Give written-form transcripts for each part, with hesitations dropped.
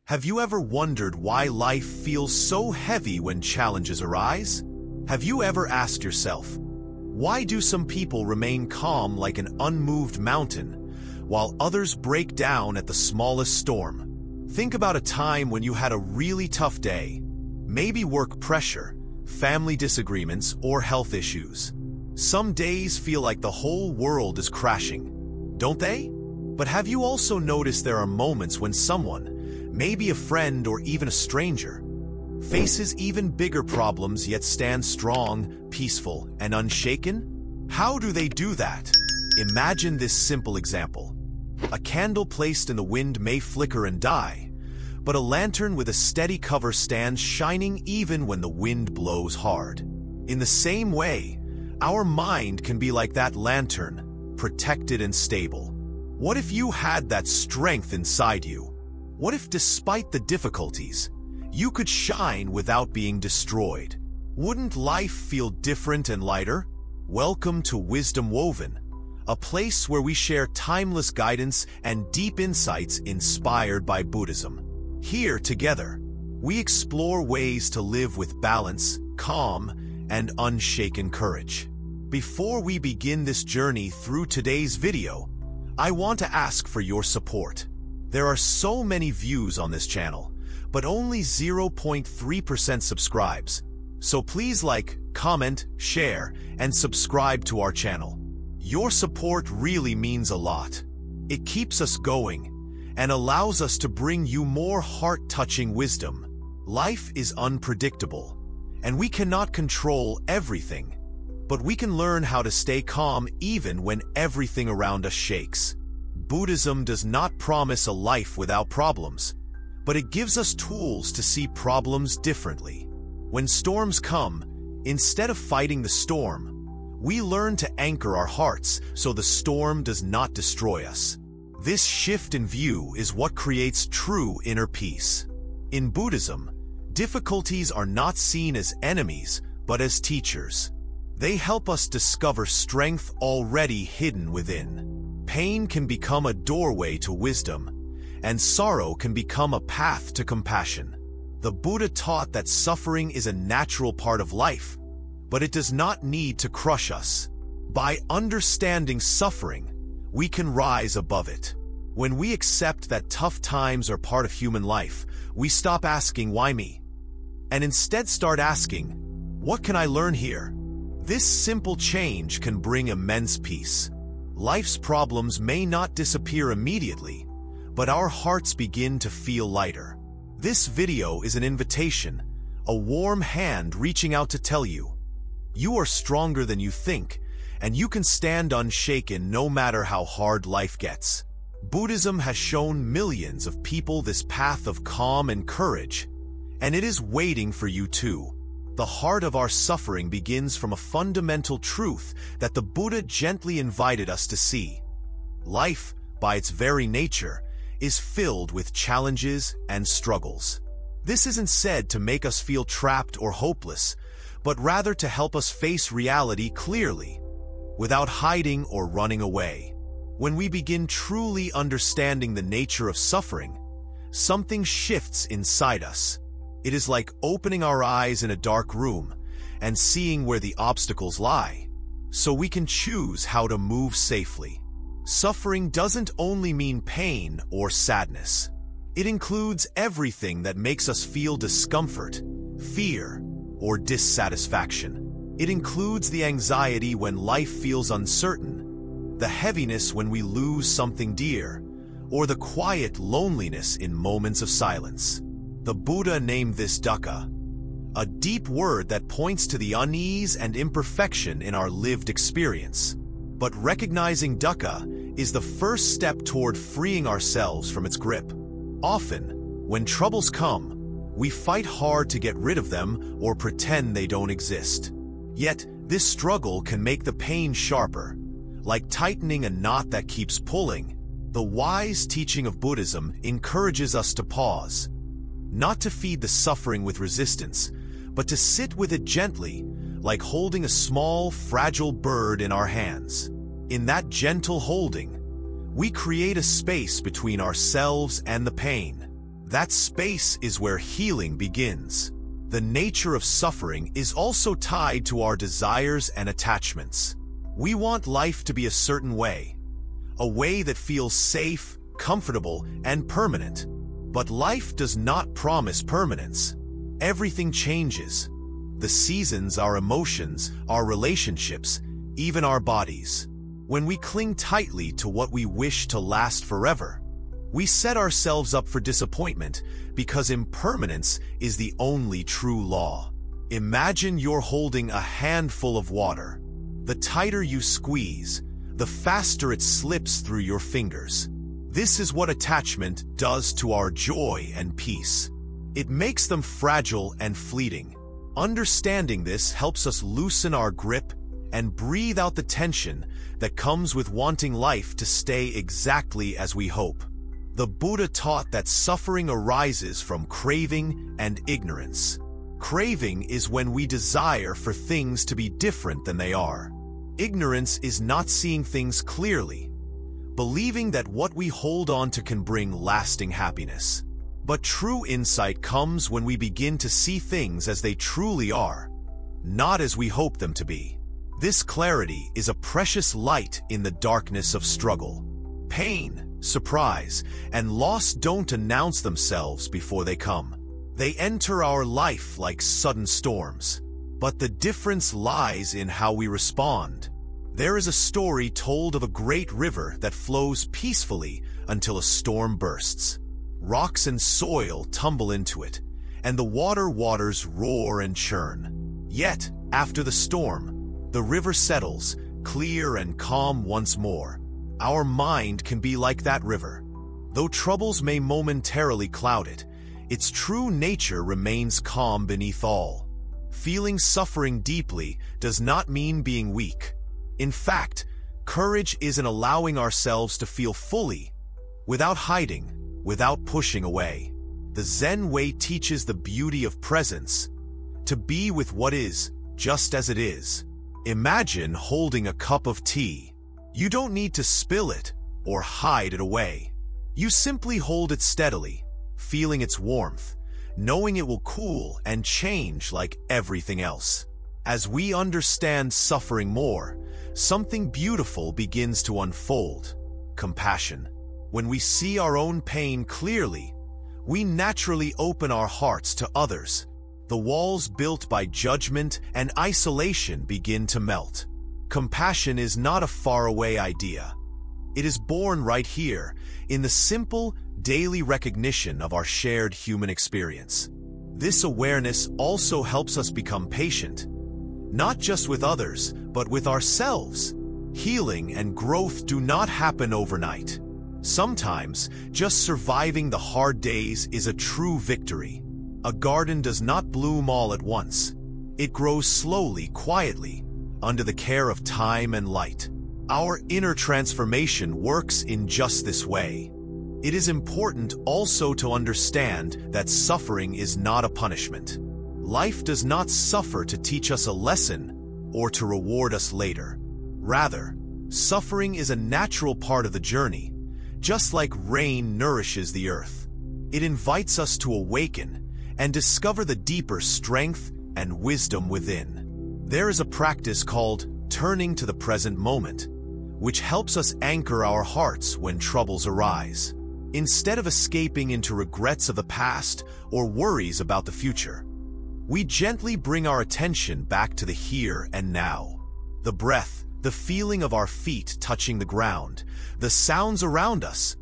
Have you ever wondered why life feels so heavy when challenges arise? Have you ever asked yourself, why do some people remain calm like an unmoved mountain, while others break down at the smallest storm? Think about a time when you had a really tough day, maybe work pressure, family disagreements, or health issues. Some days feel like the whole world is crashing, don't they? But have you also noticed there are moments when someone, maybe a friend or even a stranger, faces even bigger problems yet stands strong, peaceful, and unshaken? How do they do that? Imagine this simple example. A candle placed in the wind may flicker and die, but a lantern with a steady cover stands shining even when the wind blows hard. In the same way, our mind can be like that lantern, protected and stable. What if you had that strength inside you? What if, despite the difficulties, you could shine without being destroyed? Wouldn't life feel different and lighter? Welcome to Wisdom Woven, a place where we share timeless guidance and deep insights inspired by Buddhism. Here, together, we explore ways to live with balance, calm, and unshaken courage. Before we begin this journey through today's video, I want to ask for your support. There are so many views on this channel, but only 0.3% subscribes. So please like, comment, share, and subscribe to our channel. Your support really means a lot. It keeps us going and allows us to bring you more heart-touching wisdom. Life is unpredictable, and we cannot control everything, but we can learn how to stay calm even when everything around us shakes. Buddhism does not promise a life without problems, but it gives us tools to see problems differently. When storms come, instead of fighting the storm, we learn to anchor our hearts so the storm does not destroy us. This shift in view is what creates true inner peace. In Buddhism, difficulties are not seen as enemies, but as teachers. They help us discover strength already hidden within. Pain can become a doorway to wisdom, and sorrow can become a path to compassion. The Buddha taught that suffering is a natural part of life, but it does not need to crush us. By understanding suffering, we can rise above it. When we accept that tough times are part of human life, we stop asking, why me? And instead start asking, what can I learn here? This simple change can bring immense peace. Life's problems may not disappear immediately, but our hearts begin to feel lighter. This video is an invitation, a warm hand reaching out to tell you, you are stronger than you think, and you can stand unshaken no matter how hard life gets. Buddhism has shown millions of people this path of calm and courage, and it is waiting for you too. The heart of our suffering begins from a fundamental truth that the Buddha gently invited us to see. Life, by its very nature, is filled with challenges and struggles. This isn't said to make us feel trapped or hopeless, but rather to help us face reality clearly, without hiding or running away. When we begin truly understanding the nature of suffering, something shifts inside us. It is like opening our eyes in a dark room and seeing where the obstacles lie, so we can choose how to move safely. Suffering doesn't only mean pain or sadness. It includes everything that makes us feel discomfort, fear, or dissatisfaction. It includes the anxiety when life feels uncertain, the heaviness when we lose something dear, or the quiet loneliness in moments of silence. The Buddha named this dukkha, a deep word that points to the unease and imperfection in our lived experience. But recognizing dukkha is the first step toward freeing ourselves from its grip. Often, when troubles come, we fight hard to get rid of them or pretend they don't exist. Yet, this struggle can make the pain sharper, like tightening a knot that keeps pulling. The wise teaching of Buddhism encourages us to pause, not to feed the suffering with resistance, but to sit with it gently, like holding a small, fragile bird in our hands. In that gentle holding, we create a space between ourselves and the pain. That space is where healing begins. The nature of suffering is also tied to our desires and attachments. We want life to be a certain way, a way that feels safe, comfortable, and permanent. But life does not promise permanence. Everything changes. The seasons, our emotions, our relationships, even our bodies. When we cling tightly to what we wish to last forever, we set ourselves up for disappointment because impermanence is the only true law. Imagine you're holding a handful of water. The tighter you squeeze, the faster it slips through your fingers. This is what attachment does to our joy and peace. It makes them fragile and fleeting. Understanding this helps us loosen our grip and breathe out the tension that comes with wanting life to stay exactly as we hope. The Buddha taught that suffering arises from craving and ignorance. Craving is when we desire for things to be different than they are. Ignorance is not seeing things clearly, believing that what we hold on to can bring lasting happiness. But true insight comes when we begin to see things as they truly are, not as we hope them to be. This clarity is a precious light in the darkness of struggle. Pain, surprise, and loss don't announce themselves before they come. They enter our life like sudden storms. But the difference lies in how we respond. There is a story told of a great river that flows peacefully until a storm bursts. Rocks and soil tumble into it, and the waters roar and churn. Yet, after the storm, the river settles, clear and calm once more. Our mind can be like that river. Though troubles may momentarily cloud it, its true nature remains calm beneath all. Feeling suffering deeply does not mean being weak. In fact, courage is in allowing ourselves to feel fully, without hiding, without pushing away. The Zen way teaches the beauty of presence, to be with what is, just as it is. Imagine holding a cup of tea. You don't need to spill it or hide it away. You simply hold it steadily, feeling its warmth, knowing it will cool and change like everything else. As we understand suffering more, something beautiful begins to unfold: compassion. When we see our own pain clearly, we naturally open our hearts to others. The walls built by judgment and isolation begin to melt. Compassion is not a faraway idea. It is born right here, in the simple, daily recognition of our shared human experience. This awareness also helps us become patient, not just with others, but with ourselves. Healing and growth do not happen overnight. Sometimes, just surviving the hard days is a true victory. A garden does not bloom all at once. It grows slowly, quietly, under the care of time and light. Our inner transformation works in just this way. It is important also to understand that suffering is not a punishment. Life does not suffer to teach us a lesson or to reward us later. Rather, suffering is a natural part of the journey, just like rain nourishes the earth. It invites us to awaken and discover the deeper strength and wisdom within. There is a practice called turning to the present moment, which helps us anchor our hearts when troubles arise. Instead of escaping into regrets of the past or worries about the future, we gently bring our attention back to the here and now. The breath, the feeling of our feet touching the ground, the sounds around us,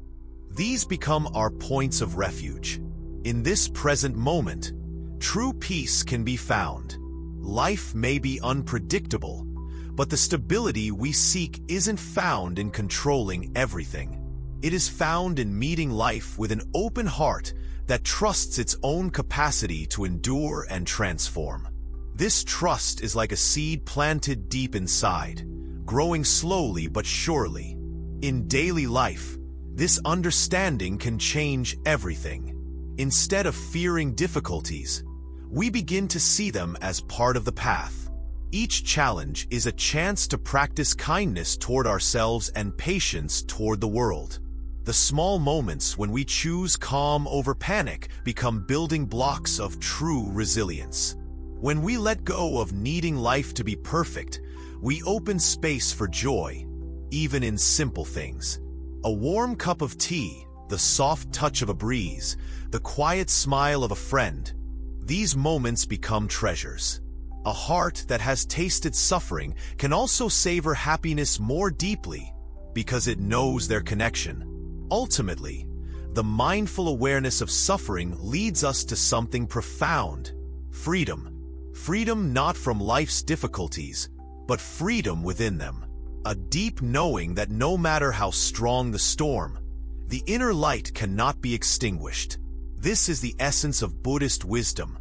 these become our points of refuge. In this present moment, true peace can be found. Life may be unpredictable, but the stability we seek isn't found in controlling everything. It is found in meeting life with an open heart that trusts its own capacity to endure and transform. This trust is like a seed planted deep inside, growing slowly but surely. In daily life, this understanding can change everything. Instead of fearing difficulties, we begin to see them as part of the path. Each challenge is a chance to practice kindness toward ourselves and patience toward the world. The small moments when we choose calm over panic become building blocks of true resilience. When we let go of needing life to be perfect, we open space for joy, even in simple things. A warm cup of tea, the soft touch of a breeze, the quiet smile of a friend. These moments become treasures. A heart that has tasted suffering can also savor happiness more deeply because it knows their connection. Ultimately, the mindful awareness of suffering leads us to something profound: freedom. Freedom not from life's difficulties, but freedom within them. A deep knowing that no matter how strong the storm, the inner light cannot be extinguished. This is the essence of Buddhist wisdom.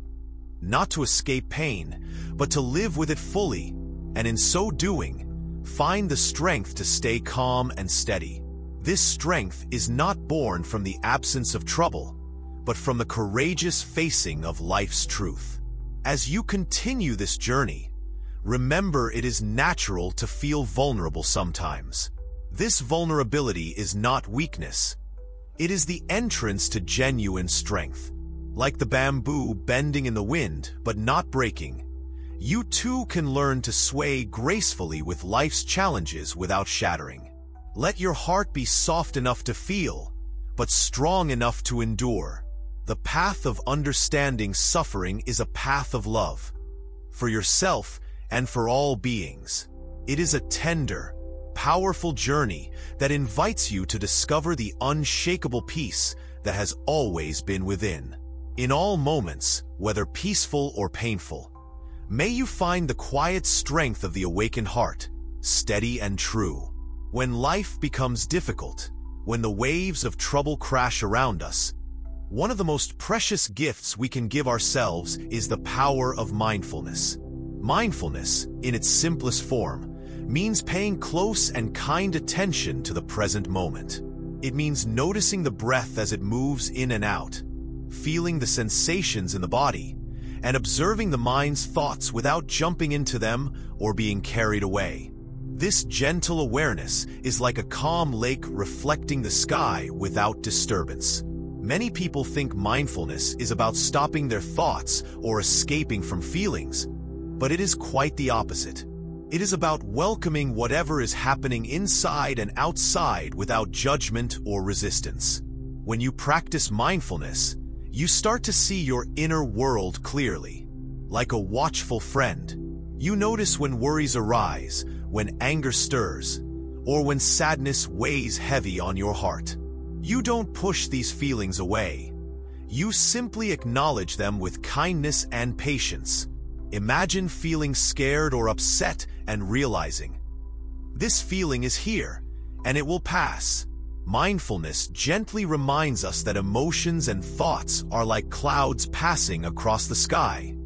Not to escape pain, but to live with it fully, and in so doing, find the strength to stay calm and steady. This strength is not born from the absence of trouble, but from the courageous facing of life's truth. As you continue this journey, remember it is natural to feel vulnerable sometimes. This vulnerability is not weakness. It is the entrance to genuine strength. Like the bamboo bending in the wind but not breaking, you too can learn to sway gracefully with life's challenges without shattering. Let your heart be soft enough to feel, but strong enough to endure. The path of understanding suffering is a path of love, for yourself and for all beings. It is a tender, powerful journey that invites you to discover the unshakable peace that has always been within. In all moments, whether peaceful or painful, may you find the quiet strength of the awakened heart, steady and true. When life becomes difficult, when the waves of trouble crash around us, one of the most precious gifts we can give ourselves is the power of mindfulness. Mindfulness, in its simplest form, means paying close and kind attention to the present moment. It means noticing the breath as it moves in and out, feeling the sensations in the body, and observing the mind's thoughts without jumping into them or being carried away. This gentle awareness is like a calm lake reflecting the sky without disturbance. Many people think mindfulness is about stopping their thoughts or escaping from feelings, but it is quite the opposite. It is about welcoming whatever is happening inside and outside without judgment or resistance. When you practice mindfulness, you start to see your inner world clearly. Like a watchful friend, you notice when worries arise, when anger stirs, or when sadness weighs heavy on your heart. You don't push these feelings away. You simply acknowledge them with kindness and patience. Imagine feeling scared or upset and realizing, this feeling is here, and it will pass. Mindfulness gently reminds us that emotions and thoughts are like clouds passing across the sky.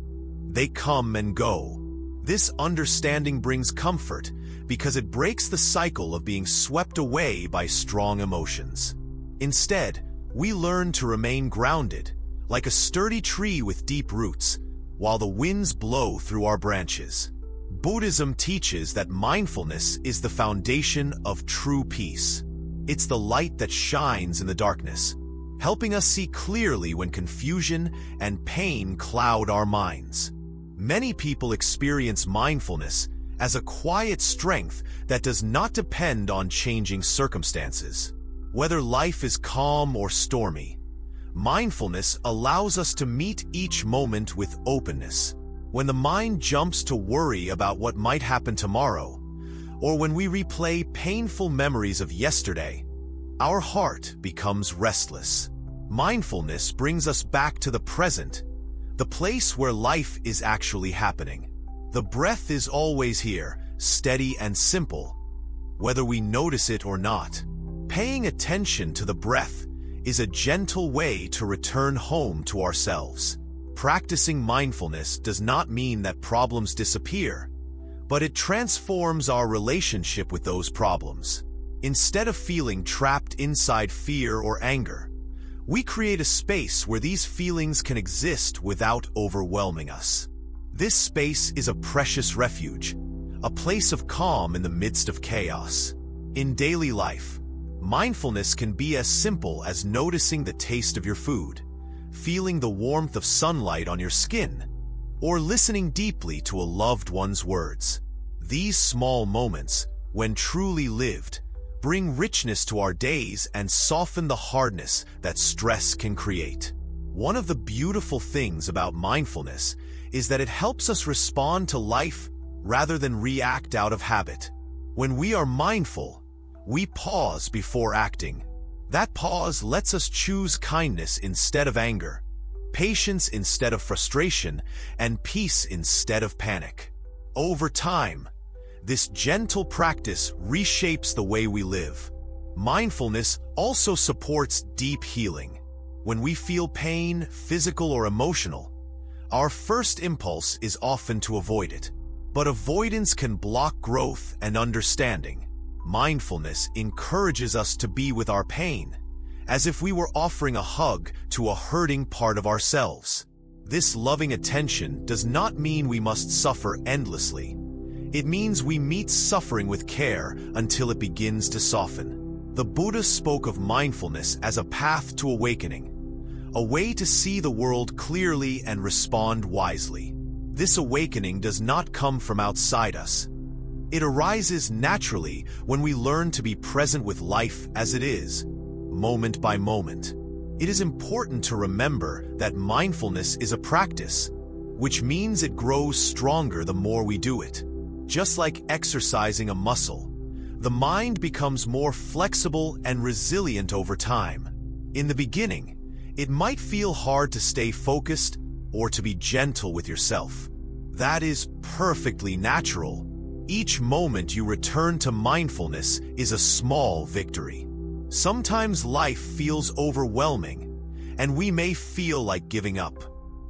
They come and go. This understanding brings comfort because it breaks the cycle of being swept away by strong emotions. Instead, we learn to remain grounded, like a sturdy tree with deep roots, while the winds blow through our branches. Buddhism teaches that mindfulness is the foundation of true peace. It's the light that shines in the darkness, helping us see clearly when confusion and pain cloud our minds. Many people experience mindfulness as a quiet strength that does not depend on changing circumstances. Whether life is calm or stormy, mindfulness allows us to meet each moment with openness. When the mind jumps to worry about what might happen tomorrow, or when we replay painful memories of yesterday, our heart becomes restless. Mindfulness brings us back to the present, the place where life is actually happening. The breath is always here, steady and simple, whether we notice it or not. Paying attention to the breath is a gentle way to return home to ourselves. Practicing mindfulness does not mean that problems disappear, but it transforms our relationship with those problems. Instead of feeling trapped inside fear or anger, we create a space where these feelings can exist without overwhelming us. This space is a precious refuge, a place of calm in the midst of chaos. In daily life, Mindfulness can be as simple as noticing the taste of your food, feeling the warmth of sunlight on your skin, or listening deeply to a loved one's words. These small moments, when truly lived, bring richness to our days and soften the hardness that stress can create. One of the beautiful things about mindfulness is that it helps us respond to life rather than react out of habit. When we are mindful, we pause before acting. That pause lets us choose kindness instead of anger, patience instead of frustration, and peace instead of panic. Over time, this gentle practice reshapes the way we live. Mindfulness also supports deep healing. When we feel pain, physical or emotional, our first impulse is often to avoid it. But avoidance can block growth and understanding. Mindfulness encourages us to be with our pain, as if we were offering a hug to a hurting part of ourselves. This loving attention does not mean we must suffer endlessly. It means we meet suffering with care until it begins to soften. The Buddha spoke of mindfulness as a path to awakening, a way to see the world clearly and respond wisely. This awakening does not come from outside us. It arises naturally when we learn to be present with life as it is, moment by moment. It is important to remember that mindfulness is a practice, which means it grows stronger the more we do it. Just like exercising a muscle, the mind becomes more flexible and resilient over time. In the beginning, it might feel hard to stay focused or to be gentle with yourself. That is perfectly natural. Each moment you return to mindfulness is a small victory. Sometimes life feels overwhelming, and we may feel like giving up.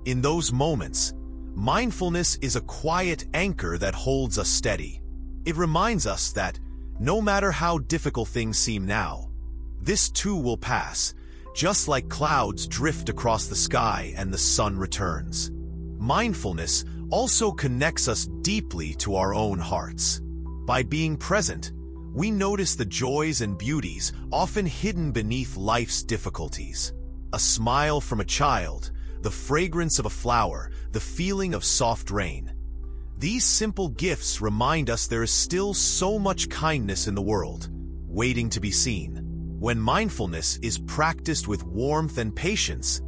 In those moments, mindfulness is a quiet anchor that holds us steady. It reminds us that, no matter how difficult things seem now, this too will pass, just like clouds drift across the sky and the sun returns. Mindfulness also connects us deeply to our own hearts. By being present, we notice the joys and beauties often hidden beneath life's difficulties. A smile from a child, the fragrance of a flower, the feeling of soft rain. These simple gifts remind us there is still so much kindness in the world, waiting to be seen. When mindfulness is practiced with warmth and patience,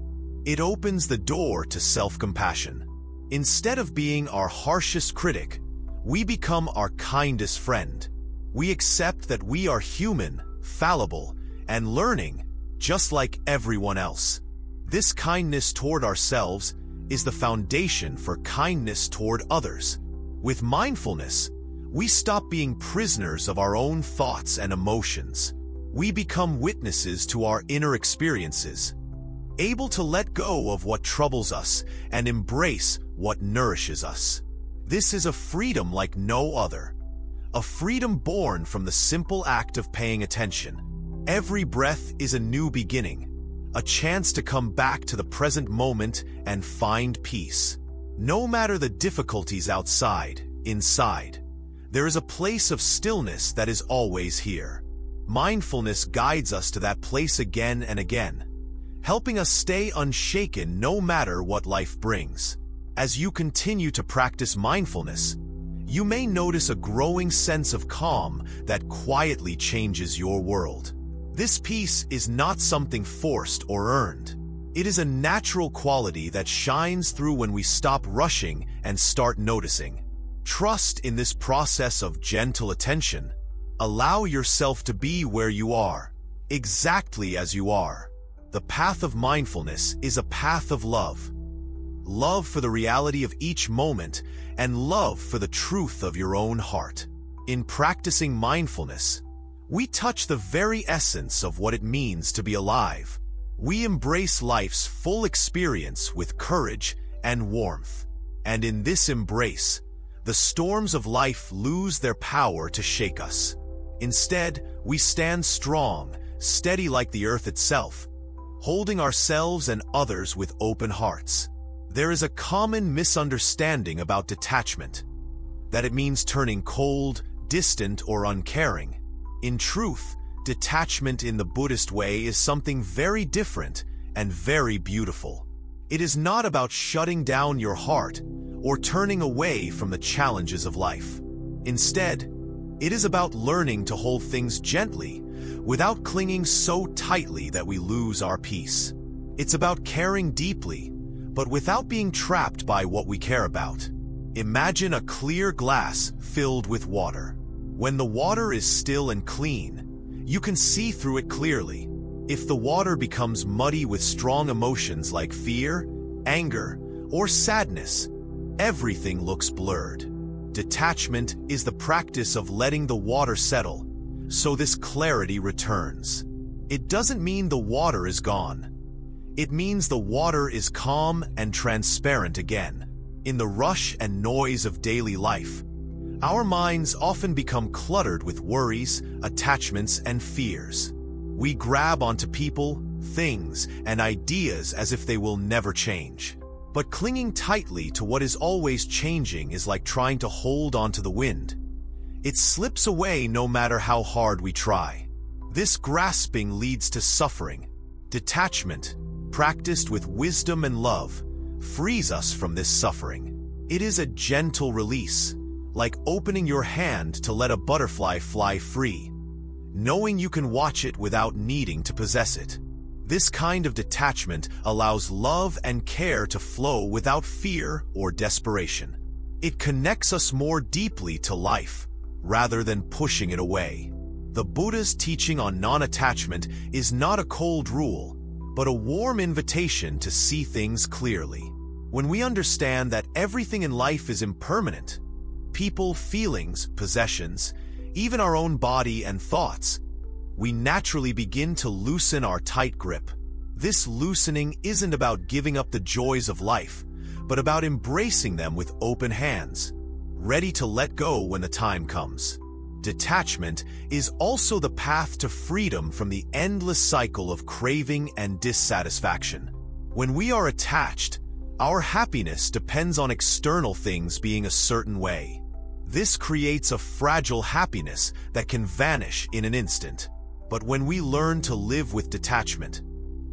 it opens the door to self-compassion. Instead of being our harshest critic, we become our kindest friend. We accept that we are human, fallible, and learning, just like everyone else. This kindness toward ourselves is the foundation for kindness toward others. With mindfulness, we stop being prisoners of our own thoughts and emotions. We become witnesses to our inner experiences, able to let go of what troubles us and embrace what nourishes us. This is a freedom like no other, a freedom born from the simple act of paying attention. Every breath is a new beginning, a chance to come back to the present moment and find peace. No matter the difficulties outside, inside, there is a place of stillness that is always here. Mindfulness guides us to that place again and again, helping us stay unshaken no matter what life brings. As you continue to practice mindfulness, you may notice a growing sense of calm that quietly changes your world. This peace is not something forced or earned. It is a natural quality that shines through when we stop rushing and start noticing. Trust in this process of gentle attention. Allow yourself to be where you are, exactly as you are. The path of mindfulness is a path of love. Love for the reality of each moment and love for the truth of your own heart. In practicing mindfulness, we touch the very essence of what it means to be alive. We embrace life's full experience with courage and warmth. And in this embrace, the storms of life lose their power to shake us. Instead, we stand strong, steady like the earth itself, holding ourselves and others with open hearts. There is a common misunderstanding about detachment, that it means turning cold, distant, or uncaring. In truth, detachment in the Buddhist way is something very different and very beautiful. It is not about shutting down your heart or turning away from the challenges of life. Instead, it is about learning to hold things gently without clinging so tightly that we lose our peace. It's about caring deeply, but without being trapped by what we care about. Imagine a clear glass filled with water. When the water is still and clean, you can see through it clearly. If the water becomes muddy with strong emotions like fear, anger, or sadness, everything looks blurred. Detachment is the practice of letting the water settle, so this clarity returns. It doesn't mean the water is gone. It means the water is calm and transparent again. In the rush and noise of daily life, our minds often become cluttered with worries, attachments, and fears. We grab onto people, things, and ideas as if they will never change. But clinging tightly to what is always changing is like trying to hold onto the wind. It slips away no matter how hard we try. This grasping leads to suffering. Detachment, practiced with wisdom and love, frees us from this suffering. It is a gentle release, like opening your hand to let a butterfly fly free, knowing you can watch it without needing to possess it. This kind of detachment allows love and care to flow without fear or desperation. It connects us more deeply to life, rather than pushing it away. The Buddha's teaching on non-attachment is not a cold rule, but a warm invitation to see things clearly. When we understand that everything in life is impermanent, people, feelings, possessions, even our own body and thoughts, we naturally begin to loosen our tight grip. This loosening isn't about giving up the joys of life, but about embracing them with open hands, ready to let go when the time comes. Detachment is also the path to freedom from the endless cycle of craving and dissatisfaction. When we are attached, our happiness depends on external things being a certain way. This creates a fragile happiness that can vanish in an instant. But when we learn to live with detachment,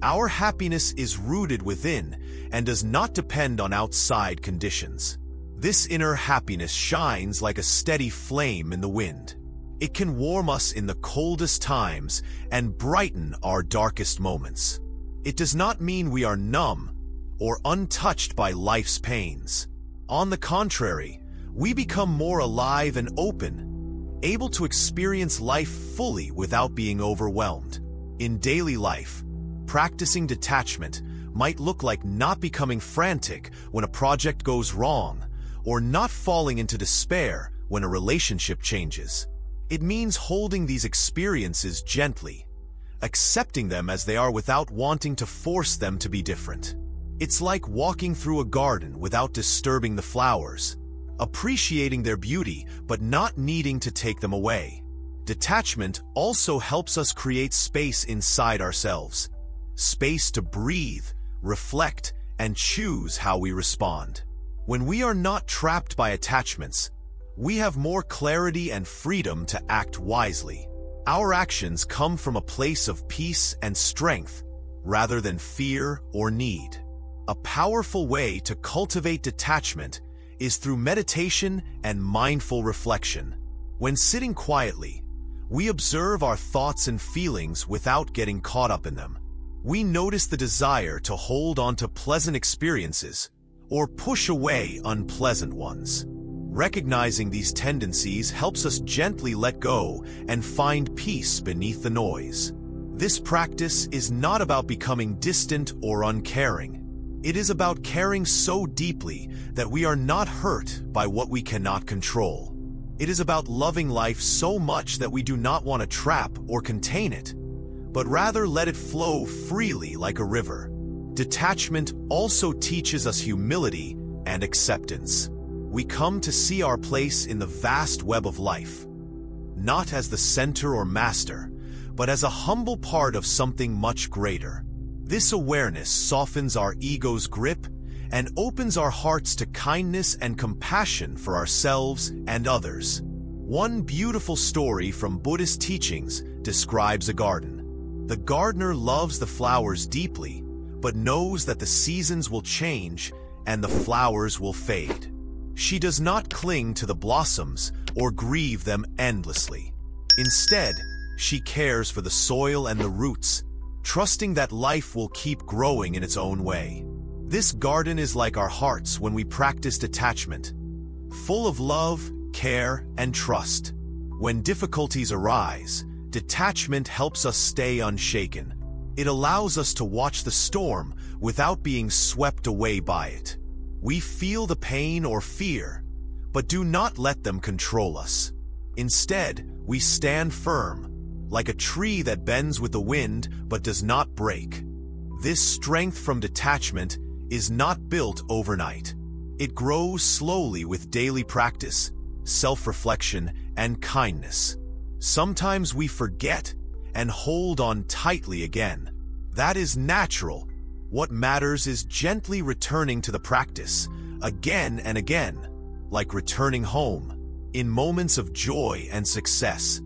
our happiness is rooted within and does not depend on outside conditions. This inner happiness shines like a steady flame in the wind. It can warm us in the coldest times and brighten our darkest moments. It does not mean we are numb or untouched by life's pains. On the contrary, we become more alive and open, able to experience life fully without being overwhelmed. In daily life, practicing detachment might look like not becoming frantic when a project goes wrong, or not falling into despair when a relationship changes. It means holding these experiences gently, accepting them as they are without wanting to force them to be different. It's like walking through a garden without disturbing the flowers, appreciating their beauty but not needing to take them away. Detachment also helps us create space inside ourselves, space to breathe, reflect, and choose how we respond. When we are not trapped by attachments, we have more clarity and freedom to act wisely. Our actions come from a place of peace and strength rather than fear or need. A powerful way to cultivate detachment is through meditation and mindful reflection. When sitting quietly, we observe our thoughts and feelings without getting caught up in them. We notice the desire to hold on to pleasant experiences or push away unpleasant ones. Recognizing these tendencies helps us gently let go and find peace beneath the noise. This practice is not about becoming distant or uncaring. It is about caring so deeply that we are not hurt by what we cannot control. It is about loving life so much that we do not want to trap or contain it, but rather let it flow freely like a river. Detachment also teaches us humility and acceptance. We come to see our place in the vast web of life, not as the center or master, but as a humble part of something much greater. This awareness softens our ego's grip and opens our hearts to kindness and compassion for ourselves and others. One beautiful story from Buddhist teachings describes a garden. The gardener loves the flowers deeply, but knows that the seasons will change and the flowers will fade. She does not cling to the blossoms or grieve them endlessly. Instead, she cares for the soil and the roots, trusting that life will keep growing in its own way. This garden is like our hearts when we practice detachment, full of love, care, and trust. When difficulties arise, detachment helps us stay unshaken. It allows us to watch the storm without being swept away by it. We feel the pain or fear, but do not let them control us. Instead, we stand firm, like a tree that bends with the wind but does not break. This strength from detachment is not built overnight. It grows slowly with daily practice, self-reflection, and kindness. Sometimes we forget and hold on tightly again. That is natural. What matters is gently returning to the practice, again and again, like returning home. In moments of joy and success,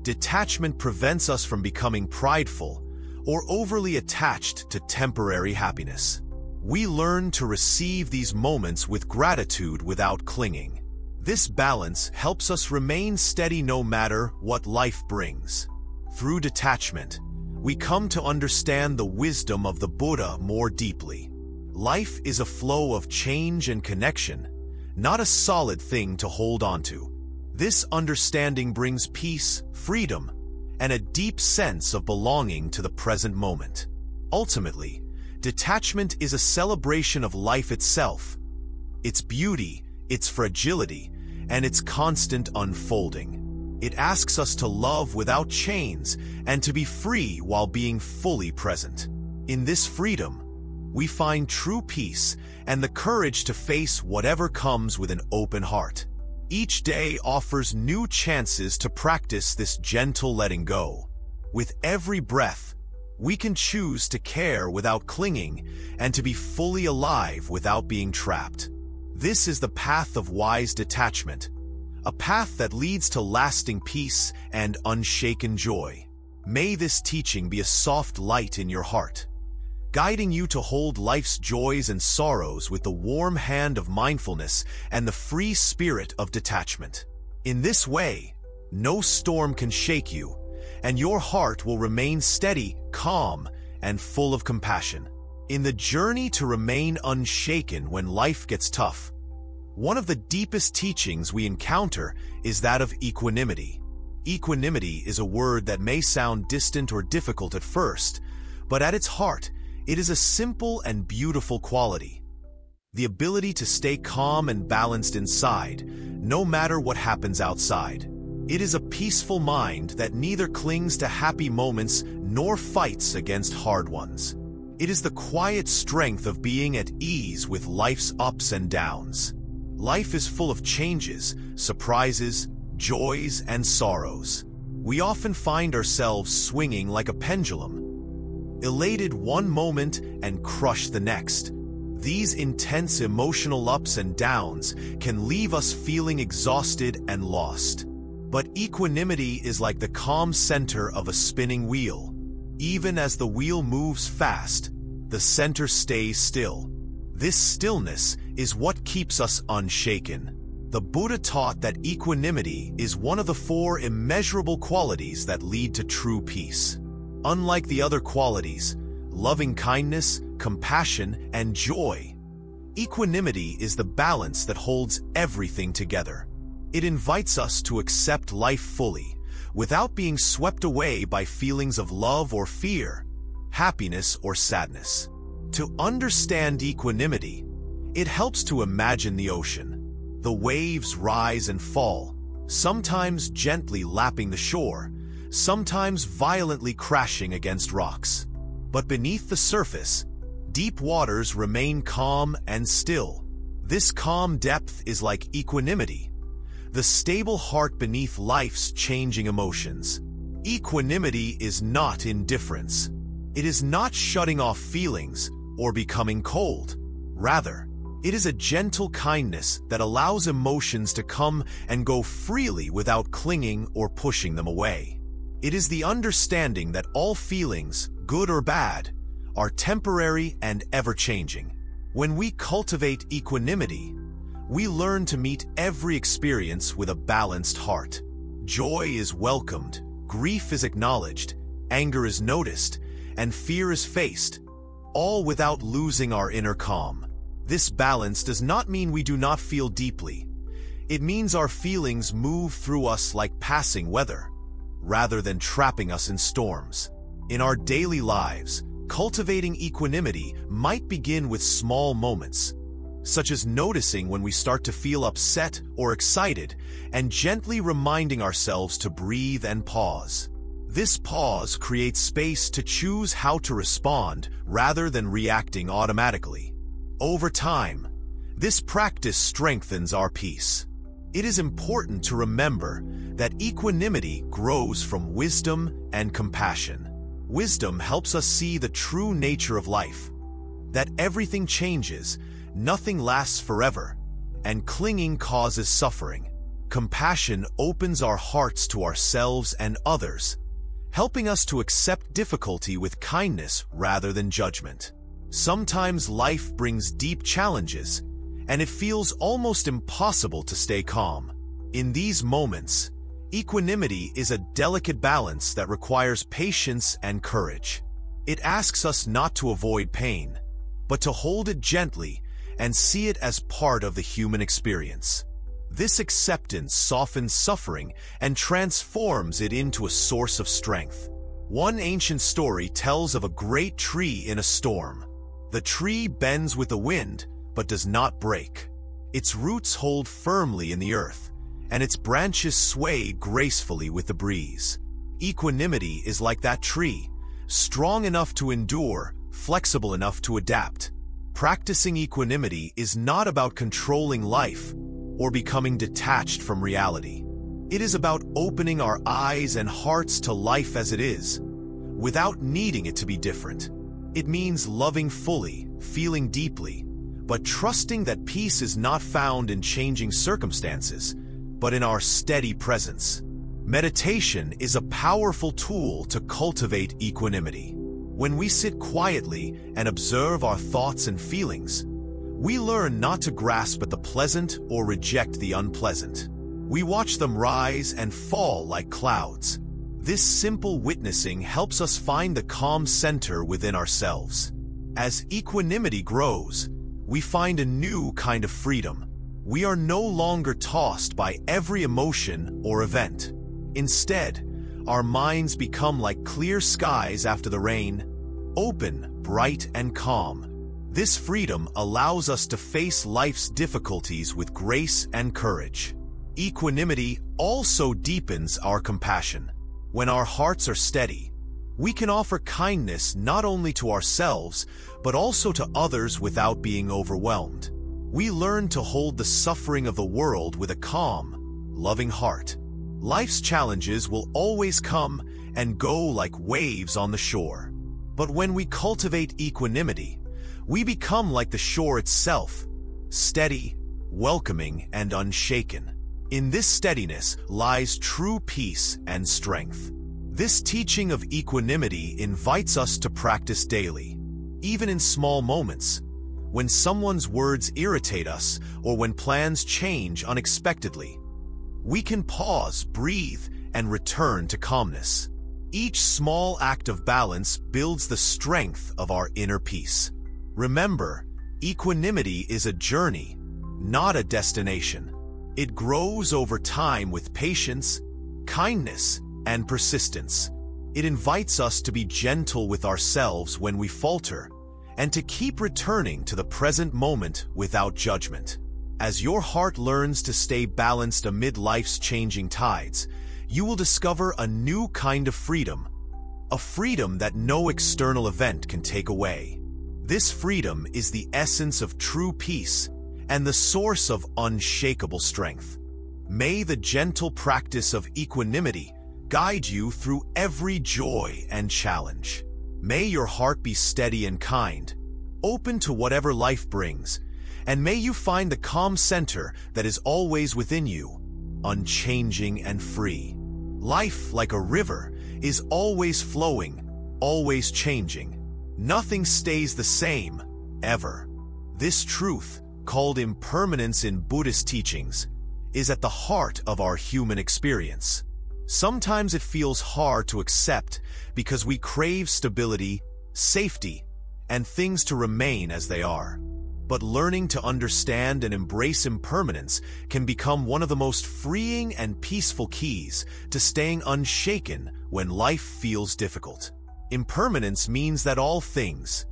detachment prevents us from becoming prideful or overly attached to temporary happiness. We learn to receive these moments with gratitude without clinging. This balance helps us remain steady no matter what life brings. Through detachment, we come to understand the wisdom of the Buddha more deeply. Life is a flow of change and connection, not a solid thing to hold onto. This understanding brings peace, freedom, and a deep sense of belonging to the present moment. Ultimately, detachment is a celebration of life itself, its beauty, its fragility, and its constant unfolding. It asks us to love without chains and to be free while being fully present. In this freedom, we find true peace and the courage to face whatever comes with an open heart. Each day offers new chances to practice this gentle letting go. With every breath, we can choose to care without clinging and to be fully alive without being trapped. This is the path of wise detachment, a path that leads to lasting peace and unshaken joy. May this teaching be a soft light in your heart, guiding you to hold life's joys and sorrows with the warm hand of mindfulness and the free spirit of detachment. In this way, no storm can shake you, and your heart will remain steady, calm, and full of compassion. In the journey to remain unshaken when life gets tough, one of the deepest teachings we encounter is that of equanimity. Equanimity is a word that may sound distant or difficult at first, but at its heart, it is a simple and beautiful quality. The ability to stay calm and balanced inside, no matter what happens outside. It is a peaceful mind that neither clings to happy moments nor fights against hard ones. It is the quiet strength of being at ease with life's ups and downs. Life is full of changes, surprises, joys, and sorrows. We often find ourselves swinging like a pendulum, elated one moment and crushed the next. These intense emotional ups and downs can leave us feeling exhausted and lost. But equanimity is like the calm center of a spinning wheel. Even as the wheel moves fast, the center stays still. This stillness is what keeps us unshaken. The Buddha taught that equanimity is one of the 4 immeasurable qualities that lead to true peace. Unlike the other qualities, loving kindness, compassion, and joy, equanimity is the balance that holds everything together. It invites us to accept life fully, without being swept away by feelings of love or fear, happiness or sadness. To understand equanimity, it helps to imagine the ocean. The waves rise and fall, sometimes gently lapping the shore, sometimes violently crashing against rocks. But beneath the surface, deep waters remain calm and still. This calm depth is like equanimity, the stable heart beneath life's changing emotions. Equanimity is not indifference. It is not shutting off feelings or becoming cold. Rather, it is a gentle kindness that allows emotions to come and go freely without clinging or pushing them away. It is the understanding that all feelings, good or bad, are temporary and ever-changing. When we cultivate equanimity, we learn to meet every experience with a balanced heart. Joy is welcomed, grief is acknowledged, anger is noticed, and fear is faced, all without losing our inner calm. This balance does not mean we do not feel deeply. It means our feelings move through us like passing weather, rather than trapping us in storms. In our daily lives, cultivating equanimity might begin with small moments, such as noticing when we start to feel upset or excited and gently reminding ourselves to breathe and pause. This pause creates space to choose how to respond rather than reacting automatically. Over time, this practice strengthens our peace. It is important to remember that equanimity grows from wisdom and compassion. Wisdom helps us see the true nature of life, that everything changes, nothing lasts forever, and clinging causes suffering. Compassion opens our hearts to ourselves and others, helping us to accept difficulty with kindness rather than judgment. Sometimes life brings deep challenges, and it feels almost impossible to stay calm. In these moments, equanimity is a delicate balance that requires patience and courage. It asks us not to avoid pain, but to hold it gently and see it as part of the human experience. This acceptance softens suffering and transforms it into a source of strength. One ancient story tells of a great tree in a storm. The tree bends with the wind, but does not break. Its roots hold firmly in the earth, and its branches sway gracefully with the breeze. Equanimity is like that tree, strong enough to endure, flexible enough to adapt. Practicing equanimity is not about controlling life or becoming detached from reality. It is about opening our eyes and hearts to life as it is, without needing it to be different. It means loving fully, feeling deeply, but trusting that peace is not found in changing circumstances, but in our steady presence. Meditation is a powerful tool to cultivate equanimity. When we sit quietly and observe our thoughts and feelings, we learn not to grasp at the pleasant or reject the unpleasant. We watch them rise and fall like clouds. This simple witnessing helps us find the calm center within ourselves. As equanimity grows, we find a new kind of freedom. We are no longer tossed by every emotion or event. Instead, our minds become like clear skies after the rain, open, bright, and calm. This freedom allows us to face life's difficulties with grace and courage. Equanimity also deepens our compassion. When our hearts are steady, we can offer kindness not only to ourselves, but also to others without being overwhelmed. We learn to hold the suffering of the world with a calm, loving heart. Life's challenges will always come and go like waves on the shore. But when we cultivate equanimity, we become like the shore itself, steady, welcoming, and unshaken. In this steadiness lies true peace and strength. This teaching of equanimity invites us to practice daily, even in small moments, when someone's words irritate us or when plans change unexpectedly. We can pause, breathe, and return to calmness. Each small act of balance builds the strength of our inner peace. Remember, equanimity is a journey, not a destination. It grows over time with patience, kindness, and persistence. It invites us to be gentle with ourselves when we falter, and to keep returning to the present moment without judgment. As your heart learns to stay balanced amid life's changing tides, you will discover a new kind of freedom, a freedom that no external event can take away. This freedom is the essence of true peace and the source of unshakable strength. May the gentle practice of equanimity guide you through every joy and challenge. May your heart be steady and kind, open to whatever life brings, and may you find the calm center that is always within you, unchanging and free. Life, like a river, is always flowing, always changing. Nothing stays the same, ever. This truth, called impermanence in Buddhist teachings, is at the heart of our human experience. Sometimes it feels hard to accept because we crave stability, safety, and things to remain as they are. But learning to understand and embrace impermanence can become one of the most freeing and peaceful keys to staying unshaken when life feels difficult. Impermanence means that all things,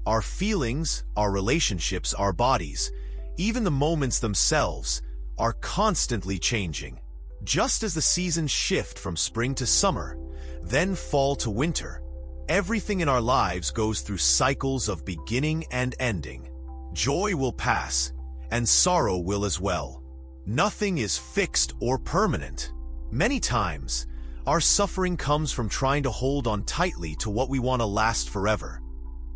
our feelings, our relationships, our bodies, even the moments themselves, are constantly changing. Just as the seasons shift from spring to summer, then fall to winter, everything in our lives goes through cycles of beginning and ending. Joy will pass, and sorrow will as well. Nothing is fixed or permanent. Many times, our suffering comes from trying to hold on tightly to what we want to last forever.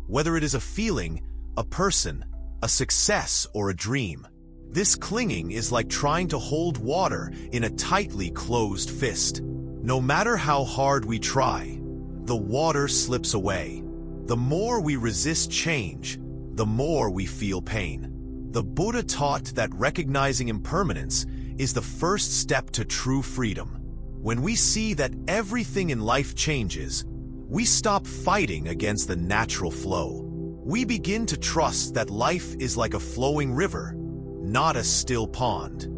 Whether it is a feeling, a person, a success, or a dream. This clinging is like trying to hold water in a tightly closed fist. No matter how hard we try, the water slips away. The more we resist change, the more we feel pain. The Buddha taught that recognizing impermanence is the first step to true freedom. When we see that everything in life changes, we stop fighting against the natural flow. We begin to trust that life is like a flowing river, not a still pond.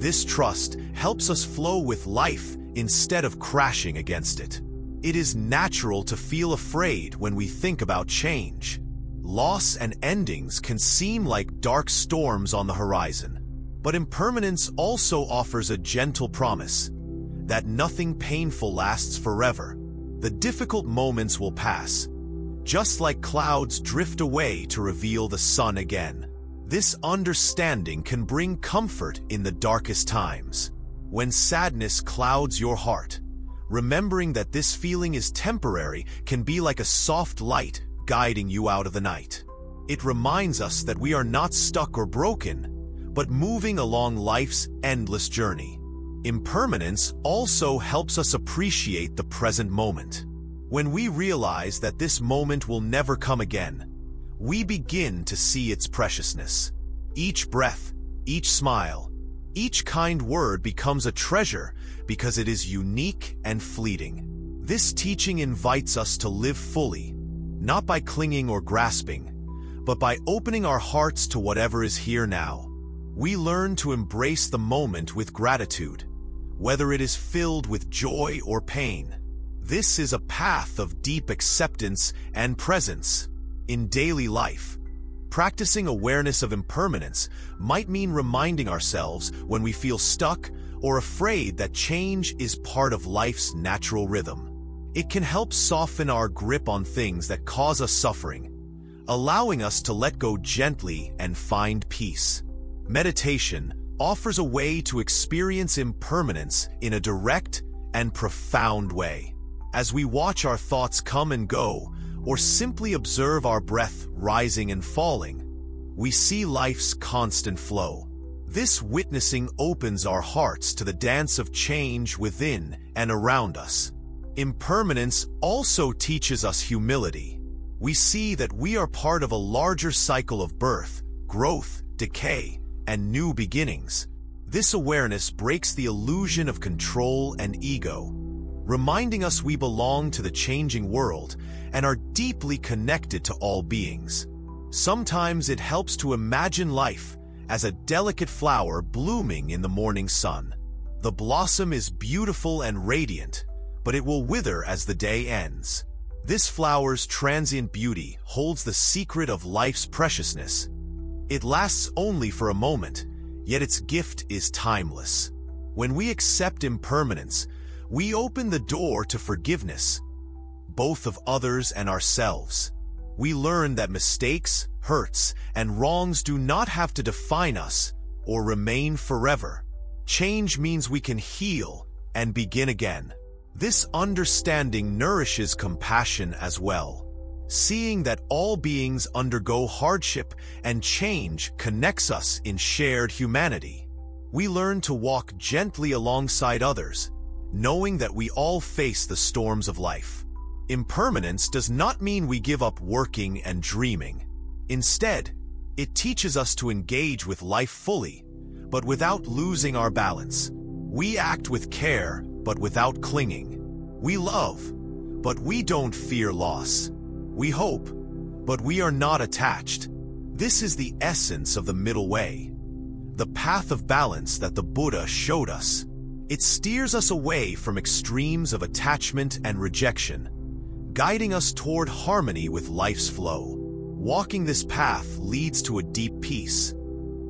This trust helps us flow with life instead of crashing against it. It is natural to feel afraid when we think about change. Loss and endings can seem like dark storms on the horizon, but impermanence also offers a gentle promise that nothing painful lasts forever. The difficult moments will pass, just like clouds drift away to reveal the sun again. This understanding can bring comfort in the darkest times. When sadness clouds your heart, remembering that this feeling is temporary can be like a soft light guiding you out of the night. It reminds us that we are not stuck or broken, but moving along life's endless journey. Impermanence also helps us appreciate the present moment. When we realize that this moment will never come again, we begin to see its preciousness. Each breath, each smile, each kind word becomes a treasure because it is unique and fleeting. This teaching invites us to live fully, not by clinging or grasping, but by opening our hearts to whatever is here now. We learn to embrace the moment with gratitude, whether it is filled with joy or pain. This is a path of deep acceptance and presence. In daily life, practicing awareness of impermanence might mean reminding ourselves when we feel stuck or afraid that change is part of life's natural rhythm. It can help soften our grip on things that cause us suffering, allowing us to let go gently and find peace. Meditation offers a way to experience impermanence in a direct and profound way. As we watch our thoughts come and go, or simply observe our breath rising and falling, we see life's constant flow. This witnessing opens our hearts to the dance of change within and around us. Impermanence also teaches us humility. We see that we are part of a larger cycle of birth, growth, decay, and new beginnings. This awareness breaks the illusion of control and ego, reminding us we belong to the changing world and are deeply connected to all beings. Sometimes it helps to imagine life as a delicate flower blooming in the morning sun. The blossom is beautiful and radiant, but it will wither as the day ends. This flower's transient beauty holds the secret of life's preciousness. It lasts only for a moment, yet its gift is timeless. When we accept impermanence, we open the door to forgiveness, both of others and ourselves. We learn that mistakes, hurts, and wrongs do not have to define us or remain forever. Change means we can heal and begin again. This understanding nourishes compassion as well. Seeing that all beings undergo hardship and change connects us in shared humanity. We learn to walk gently alongside others, knowing that we all face the storms of life. Impermanence does not mean we give up working and dreaming. Instead, it teaches us to engage with life fully, but without losing our balance. We act with care, but without clinging. We love, but we don't fear loss. We hope, but we are not attached. This is the essence of the middle way, the path of balance that the Buddha showed us. It steers us away from extremes of attachment and rejection, guiding us toward harmony with life's flow. Walking this path leads to a deep peace,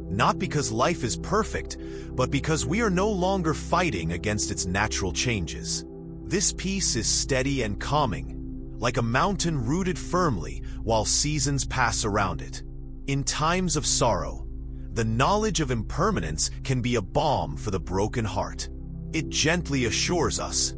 not because life is perfect, but because we are no longer fighting against its natural changes. This peace is steady and calming, like a mountain rooted firmly while seasons pass around it. In times of sorrow, the knowledge of impermanence can be a balm for the broken heart. It gently assures us,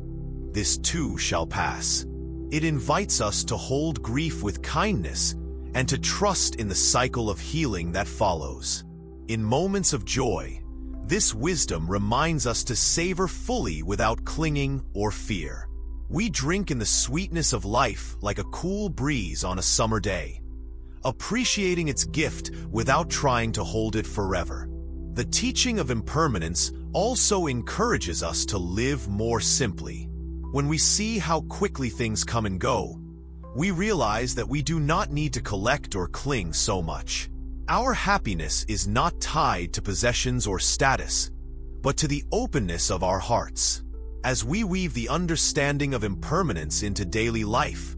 this too shall pass. It invites us to hold grief with kindness and to trust in the cycle of healing that follows. In moments of joy, this wisdom reminds us to savor fully without clinging or fear. We drink in the sweetness of life like a cool breeze on a summer day, appreciating its gift without trying to hold it forever. The teaching of impermanence also encourages us to live more simply. When we see how quickly things come and go, we realize that we do not need to collect or cling so much. Our happiness is not tied to possessions or status, but to the openness of our hearts. As we weave the understanding of impermanence into daily life,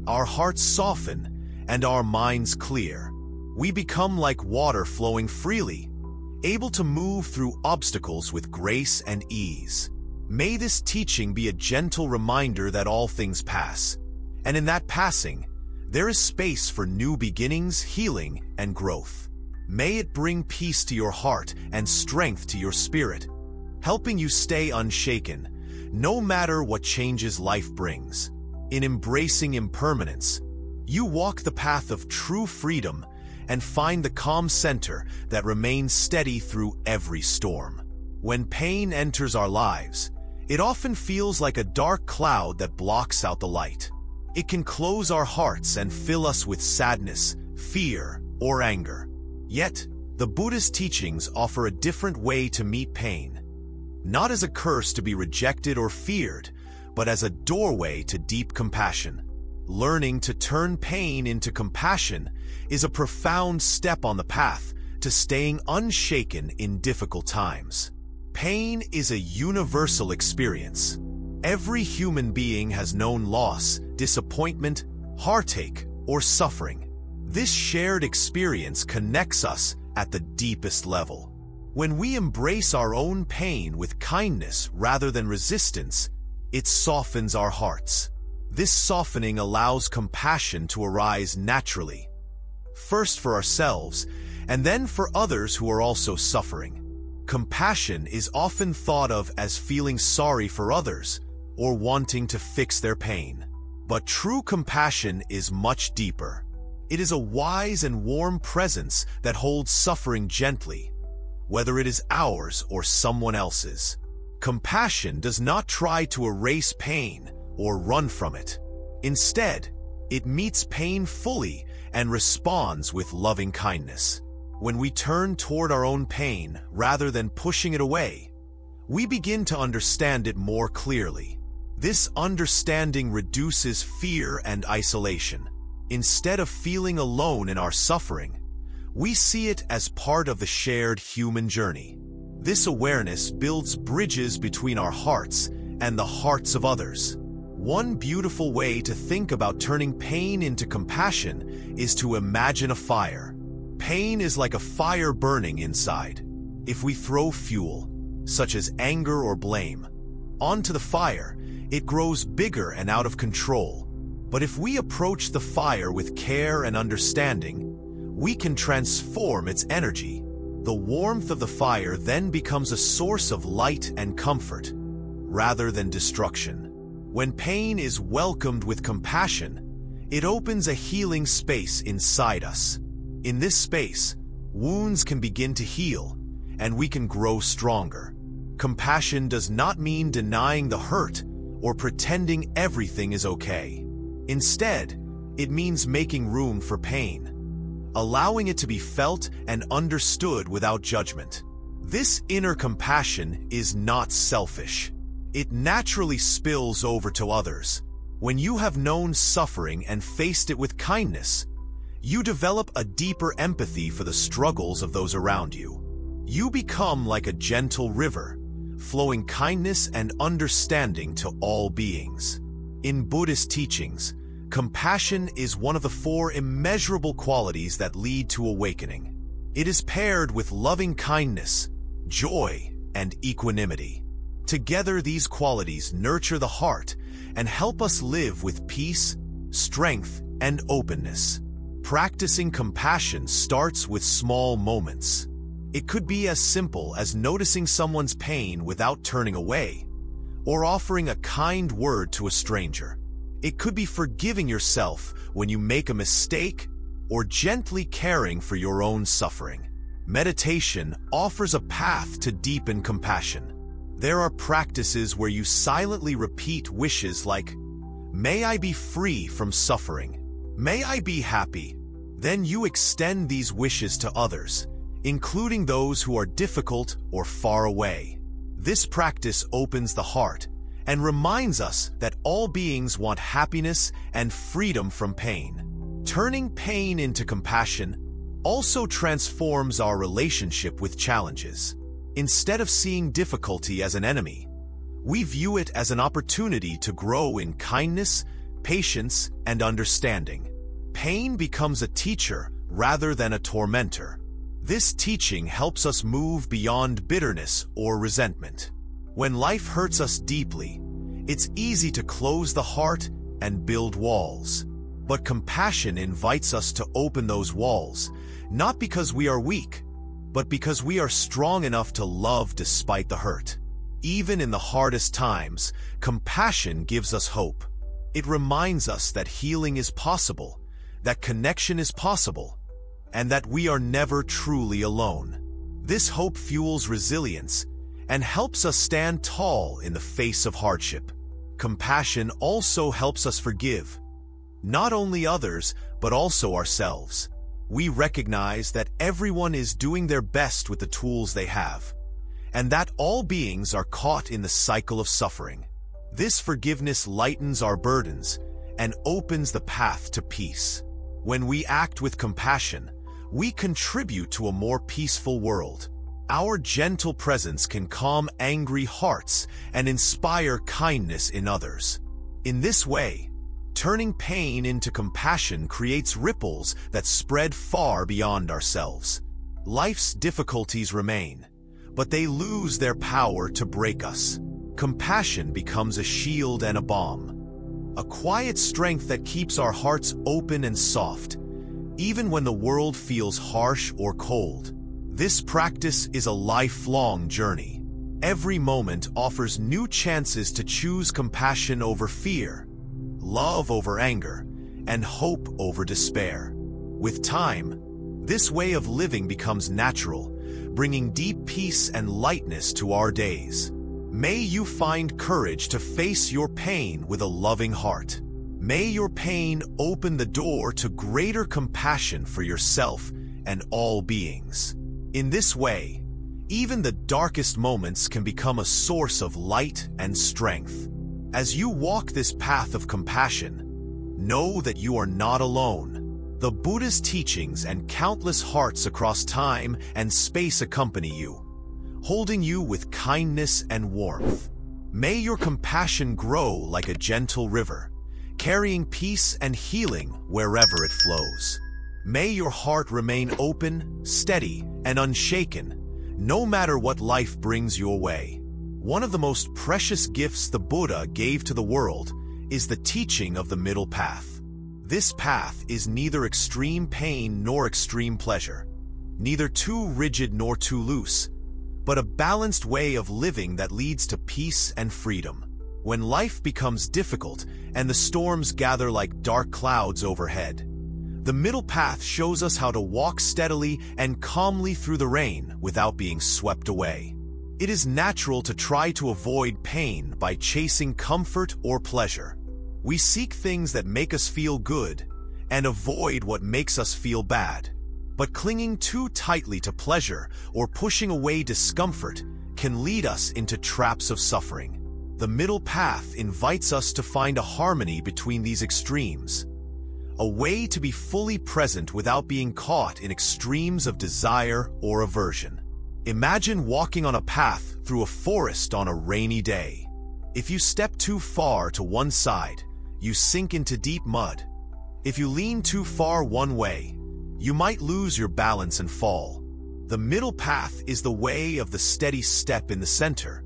our hearts soften and our minds clear. We become like water flowing freely, able to move through obstacles with grace and ease. May this teaching be a gentle reminder that all things pass, and in that passing, there is space for new beginnings, healing, and growth. May it bring peace to your heart and strength to your spirit, helping you stay unshaken, no matter what changes life brings. In embracing impermanence, you walk the path of true freedom and find the calm center that remains steady through every storm. When pain enters our lives, it often feels like a dark cloud that blocks out the light. It can close our hearts and fill us with sadness, fear, or anger. Yet, the Buddhist teachings offer a different way to meet pain, not as a curse to be rejected or feared, but as a doorway to deep compassion. Learning to turn pain into compassion is a profound step on the path to staying unshaken in difficult times. Pain is a universal experience. Every human being has known loss, disappointment, heartache, or suffering. This shared experience connects us at the deepest level. When we embrace our own pain with kindness rather than resistance, it softens our hearts. This softening allows compassion to arise naturally, first for ourselves, and then for others who are also suffering. Compassion is often thought of as feeling sorry for others or wanting to fix their pain. But true compassion is much deeper. It is a wise and warm presence that holds suffering gently, whether it is ours or someone else's. Compassion does not try to erase pain or run from it. Instead, it meets pain fully and responds with loving kindness. When we turn toward our own pain rather than pushing it away, we begin to understand it more clearly. This understanding reduces fear and isolation. Instead of feeling alone in our suffering, we see it as part of the shared human journey. This awareness builds bridges between our hearts and the hearts of others. One beautiful way to think about turning pain into compassion is to imagine a fire. Pain is like a fire burning inside. If we throw fuel, such as anger or blame, onto the fire, it grows bigger and out of control. But if we approach the fire with care and understanding, we can transform its energy. The warmth of the fire then becomes a source of light and comfort, rather than destruction. When pain is welcomed with compassion, it opens a healing space inside us. In this space, wounds can begin to heal, and we can grow stronger. Compassion does not mean denying the hurt or pretending everything is okay. Instead, it means making room for pain, allowing it to be felt and understood without judgment. This inner compassion is not selfish. It naturally spills over to others. When you have known suffering and faced it with kindness, you develop a deeper empathy for the struggles of those around you. You become like a gentle river, flowing kindness and understanding to all beings. In Buddhist teachings, compassion is one of the 4 immeasurable qualities that lead to awakening. It is paired with loving kindness, joy, and equanimity. Together, these qualities nurture the heart and help us live with peace, strength, and openness. Practicing compassion starts with small moments. It could be as simple as noticing someone's pain without turning away, or offering a kind word to a stranger. It could be forgiving yourself when you make a mistake, or gently caring for your own suffering. Meditation offers a path to deepen compassion. There are practices where you silently repeat wishes like, "May I be free from suffering. May I be happy." Then you extend these wishes to others, including those who are difficult or far away. This practice opens the heart and reminds us that all beings want happiness and freedom from pain. Turning pain into compassion also transforms our relationship with challenges. Instead of seeing difficulty as an enemy, we view it as an opportunity to grow in kindness, patience, and understanding. Pain becomes a teacher rather than a tormentor. This teaching helps us move beyond bitterness or resentment. When life hurts us deeply, it's easy to close the heart and build walls. But compassion invites us to open those walls, not because we are weak, but because we are strong enough to love despite the hurt. Even in the hardest times, compassion gives us hope. It reminds us that healing is possible, that connection is possible, and that we are never truly alone. This hope fuels resilience and helps us stand tall in the face of hardship. Compassion also helps us forgive, not only others, but also ourselves. We recognize that everyone is doing their best with the tools they have, and that all beings are caught in the cycle of suffering. This forgiveness lightens our burdens and opens the path to peace. When we act with compassion, we contribute to a more peaceful world. Our gentle presence can calm angry hearts and inspire kindness in others. In this way, turning pain into compassion creates ripples that spread far beyond ourselves. Life's difficulties remain, but they lose their power to break us. Compassion becomes a shield and a balm, a quiet strength that keeps our hearts open and soft, even when the world feels harsh or cold. This practice is a lifelong journey. Every moment offers new chances to choose compassion over fear, love over anger, and hope over despair. With time, this way of living becomes natural, bringing deep peace and lightness to our days. May you find courage to face your pain with a loving heart. May your pain open the door to greater compassion for yourself and all beings. In this way, even the darkest moments can become a source of light and strength. As you walk this path of compassion, know that you are not alone. The Buddhist teachings and countless hearts across time and space accompany you, holding you with kindness and warmth. May your compassion grow like a gentle river, carrying peace and healing wherever it flows. May your heart remain open, steady, and unshaken, no matter what life brings your way. One of the most precious gifts the Buddha gave to the world is the teaching of the middle path. This path is neither extreme pain nor extreme pleasure, neither too rigid nor too loose, but a balanced way of living that leads to peace and freedom. When life becomes difficult and the storms gather like dark clouds overhead, the middle path shows us how to walk steadily and calmly through the rain without being swept away. It is natural to try to avoid pain by chasing comfort or pleasure. We seek things that make us feel good and avoid what makes us feel bad. But clinging too tightly to pleasure or pushing away discomfort can lead us into traps of suffering. The middle path invites us to find a harmony between these extremes, a way to be fully present without being caught in extremes of desire or aversion. Imagine walking on a path through a forest on a rainy day. If you step too far to one side, you sink into deep mud. If you lean too far one way, you might lose your balance and fall. The middle path is the way of the steady step in the center,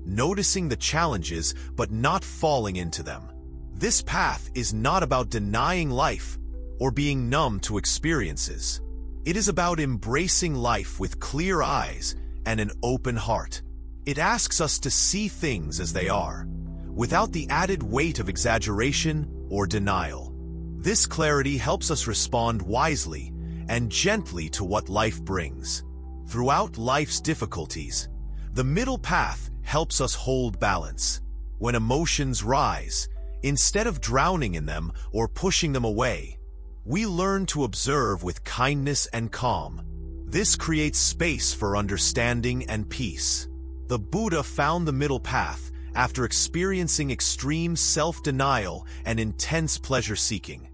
noticing the challenges but not falling into them. This path is not about denying life or being numb to experiences. It is about embracing life with clear eyes and an open heart. It asks us to see things as they are, without the added weight of exaggeration or denial. This clarity helps us respond wisely and gently to what life brings. Throughout life's difficulties, the middle path helps us hold balance. When emotions rise, instead of drowning in them or pushing them away, we learn to observe with kindness and calm. This creates space for understanding and peace. The Buddha found the middle path after experiencing extreme self-denial and intense pleasure-seeking,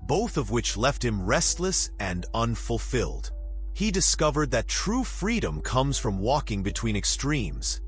both of which left him restless and unfulfilled. He discovered that true freedom comes from walking between extremes,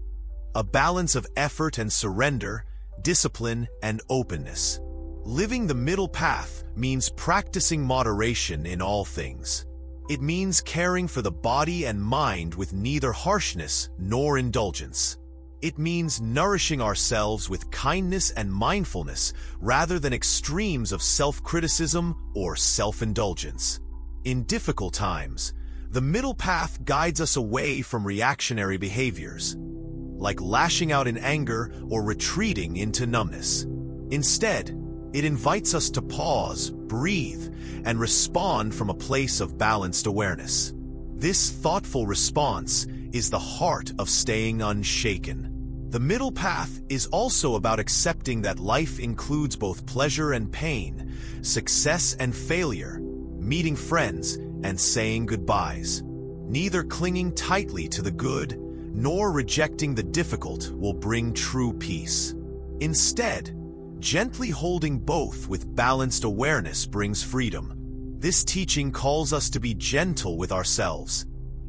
a balance of effort and surrender, discipline and openness. Living the middle path means practicing moderation in all things. It means caring for the body and mind with neither harshness nor indulgence. It means nourishing ourselves with kindness and mindfulness rather than extremes of self-criticism or self-indulgence. In difficult times, the middle path guides us away from reactionary behaviors, like lashing out in anger or retreating into numbness. Instead, it invites us to pause, breathe, and respond from a place of balanced awareness. This thoughtful response is the heart of staying unshaken. The middle path is also about accepting that life includes both pleasure and pain, success and failure, meeting friends and saying goodbyes. Neither clinging tightly to the good nor rejecting the difficult will bring true peace. Instead, gently holding both with balanced awareness brings freedom. This teaching calls us to be gentle with ourselves,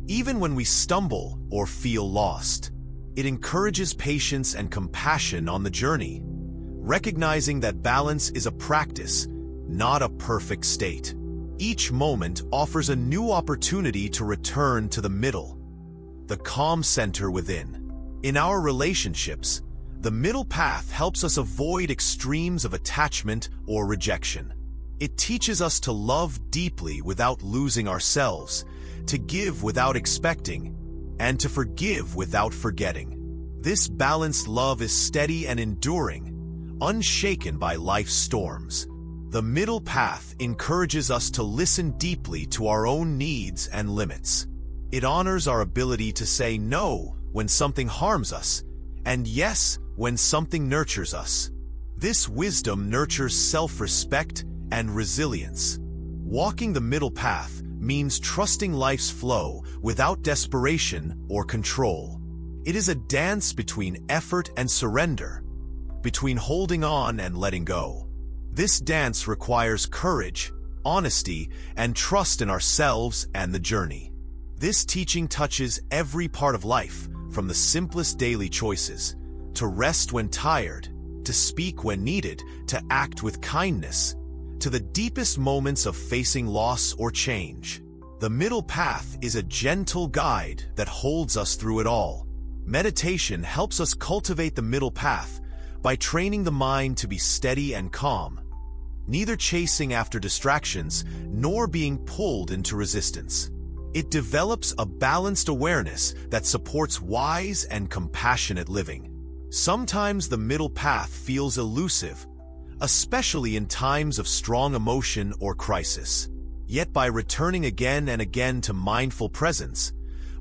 even when we stumble or feel lost. It encourages patience and compassion on the journey, recognizing that balance is a practice, not a perfect state. Each moment offers a new opportunity to return to the middle, the calm center within. In our relationships, the middle path helps us avoid extremes of attachment or rejection. It teaches us to love deeply without losing ourselves, to give without expecting, and to forgive without forgetting. This balanced love is steady and enduring, unshaken by life's storms. The middle path encourages us to listen deeply to our own needs and limits. It honors our ability to say no when something harms us, and yes when something nurtures us. This wisdom nurtures self-respect and resilience. Walking the middle path means trusting life's flow without desperation or control. It is a dance between effort and surrender, between holding on and letting go. This dance requires courage, honesty, and trust in ourselves and the journey. This teaching touches every part of life, from the simplest daily choices, to rest when tired, to speak when needed, to act with kindness, to the deepest moments of facing loss or change. The middle path is a gentle guide that holds us through it all. Meditation helps us cultivate the middle path by training the mind to be steady and calm, neither chasing after distractions nor being pulled into resistance. It develops a balanced awareness that supports wise and compassionate living. Sometimes the middle path feels elusive, especially in times of strong emotion or crisis. Yet by returning again and again to mindful presence,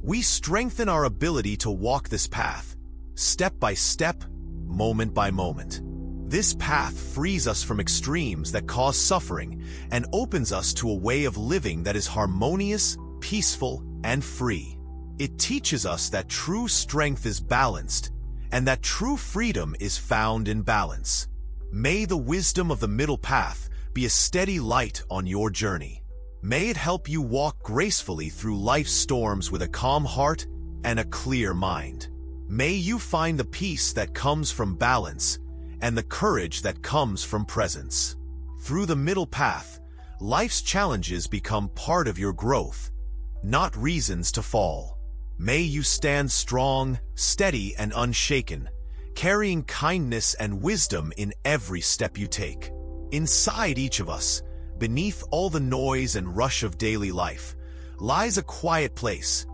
we strengthen our ability to walk this path, step by step, moment by moment. This path frees us from extremes that cause suffering and opens us to a way of living that is harmonious, peaceful, and free. It teaches us that true strength is balanced and that true freedom is found in balance. May the wisdom of the middle path be a steady light on your journey. May it help you walk gracefully through life's storms with a calm heart and a clear mind. May you find the peace that comes from balance and the courage that comes from presence. Through the middle path, life's challenges become part of your growth, not reasons to fall. May you stand strong, steady, and unshaken, carrying kindness and wisdom in every step you take. Inside each of us, beneath all the noise and rush of daily life, lies a quiet place,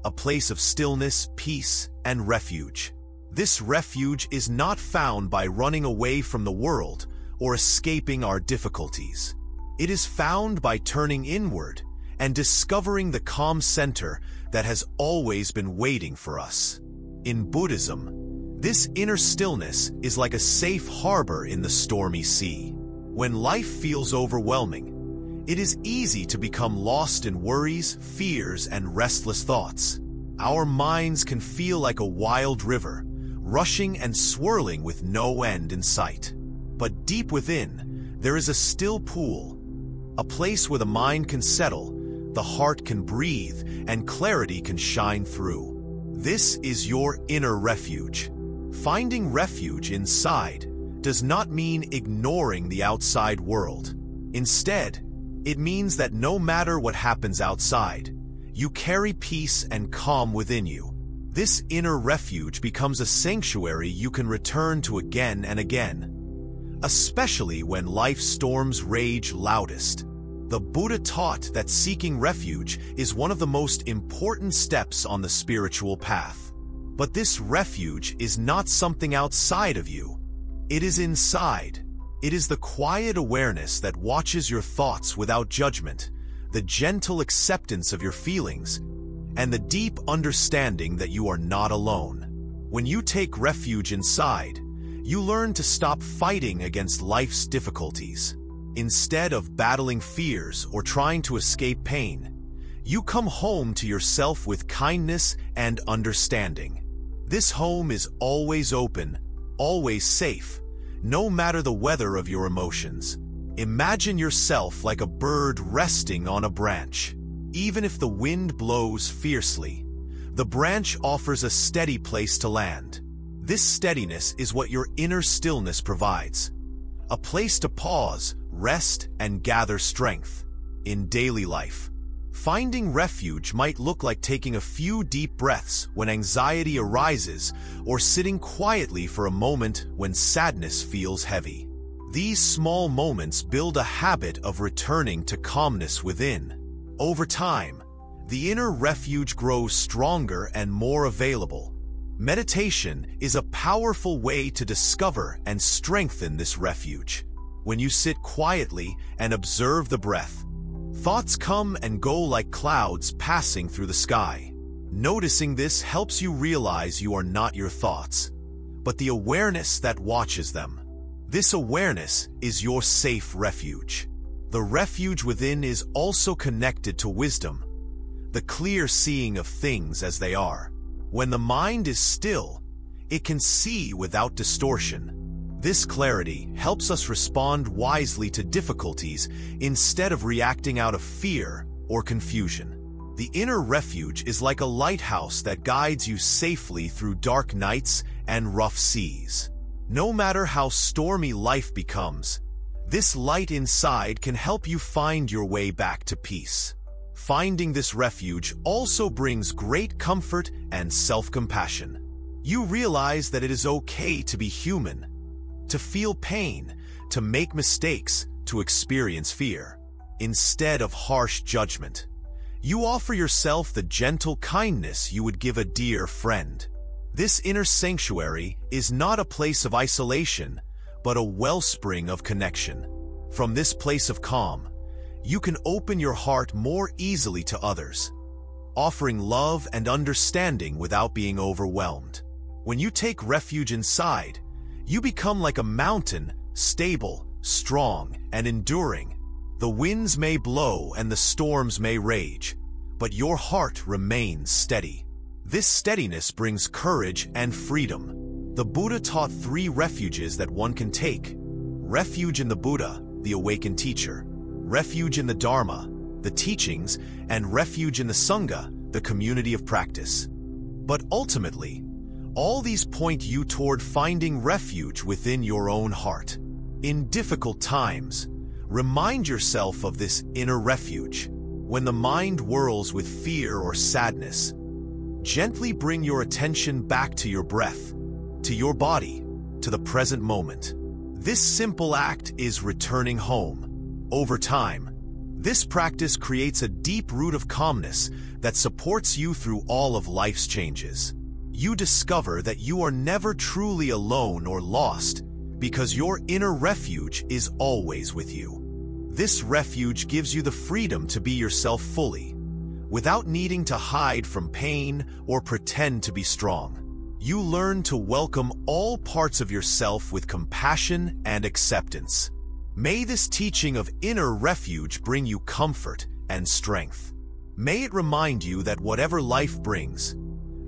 a place of stillness, peace, and refuge. This refuge is not found by running away from the world or escaping our difficulties. It is found by turning inward and discovering the calm center that has always been waiting for us. In Buddhism, this inner stillness is like a safe harbor in the stormy sea. When life feels overwhelming, it is easy to become lost in worries, fears, and restless thoughts. Our minds can feel like a wild river, rushing and swirling with no end in sight. But deep within, there is a still pool, a place where the mind can settle, the heart can breathe, and clarity can shine through. This is your inner refuge. Finding refuge inside does not mean ignoring the outside world. Instead, it means that no matter what happens outside, you carry peace and calm within you. This inner refuge becomes a sanctuary you can return to again and again, especially when life's storms rage loudest. The Buddha taught that seeking refuge is one of the most important steps on the spiritual path. But this refuge is not something outside of you. It is inside. It is the quiet awareness that watches your thoughts without judgment, the gentle acceptance of your feelings, and the deep understanding that you are not alone. When you take refuge inside, you learn to stop fighting against life's difficulties. Instead of battling fears or trying to escape pain, you come home to yourself with kindness and understanding. This home is always open, always safe, no matter the weather of your emotions. Imagine yourself like a bird resting on a branch. Even if the wind blows fiercely, the branch offers a steady place to land. This steadiness is what your inner stillness provides. A place to pause, rest, and gather strength. In daily life, finding refuge might look like taking a few deep breaths when anxiety arises or sitting quietly for a moment when sadness feels heavy. These small moments build a habit of returning to calmness within. Over time, the inner refuge grows stronger and more available. Meditation is a powerful way to discover and strengthen this refuge. When you sit quietly and observe the breath, thoughts come and go like clouds passing through the sky. Noticing this helps you realize you are not your thoughts, but the awareness that watches them. This awareness is your safe refuge. The refuge within is also connected to wisdom, the clear seeing of things as they are. When the mind is still, it can see without distortion. This clarity helps us respond wisely to difficulties instead of reacting out of fear or confusion. The inner refuge is like a lighthouse that guides you safely through dark nights and rough seas. No matter how stormy life becomes, this light inside can help you find your way back to peace. Finding this refuge also brings great comfort and self-compassion. You realize that it is okay to be human, to feel pain, to make mistakes, to experience fear. Instead of harsh judgment, you offer yourself the gentle kindness you would give a dear friend. This inner sanctuary is not a place of isolation, but a wellspring of connection. From this place of calm, you can open your heart more easily to others, offering love and understanding without being overwhelmed. When you take refuge inside, you become like a mountain, stable, strong, and enduring. The winds may blow and the storms may rage, but your heart remains steady. This steadiness brings courage and freedom. The Buddha taught 3 refuges that one can take: refuge in the Buddha, the awakened teacher; refuge in the Dharma, the teachings; and refuge in the Sangha, the community of practice. But ultimately, all these point you toward finding refuge within your own heart. In difficult times, remind yourself of this inner refuge. When the mind whirls with fear or sadness, gently bring your attention back to your breath, to your body, to the present moment. This simple act is returning home. Over time, this practice creates a deep root of calmness that supports you through all of life's changes. You discover that you are never truly alone or lost because your inner refuge is always with you. This refuge gives you the freedom to be yourself fully, without needing to hide from pain or pretend to be strong. You learn to welcome all parts of yourself with compassion and acceptance. May this teaching of inner refuge bring you comfort and strength. May it remind you that whatever life brings,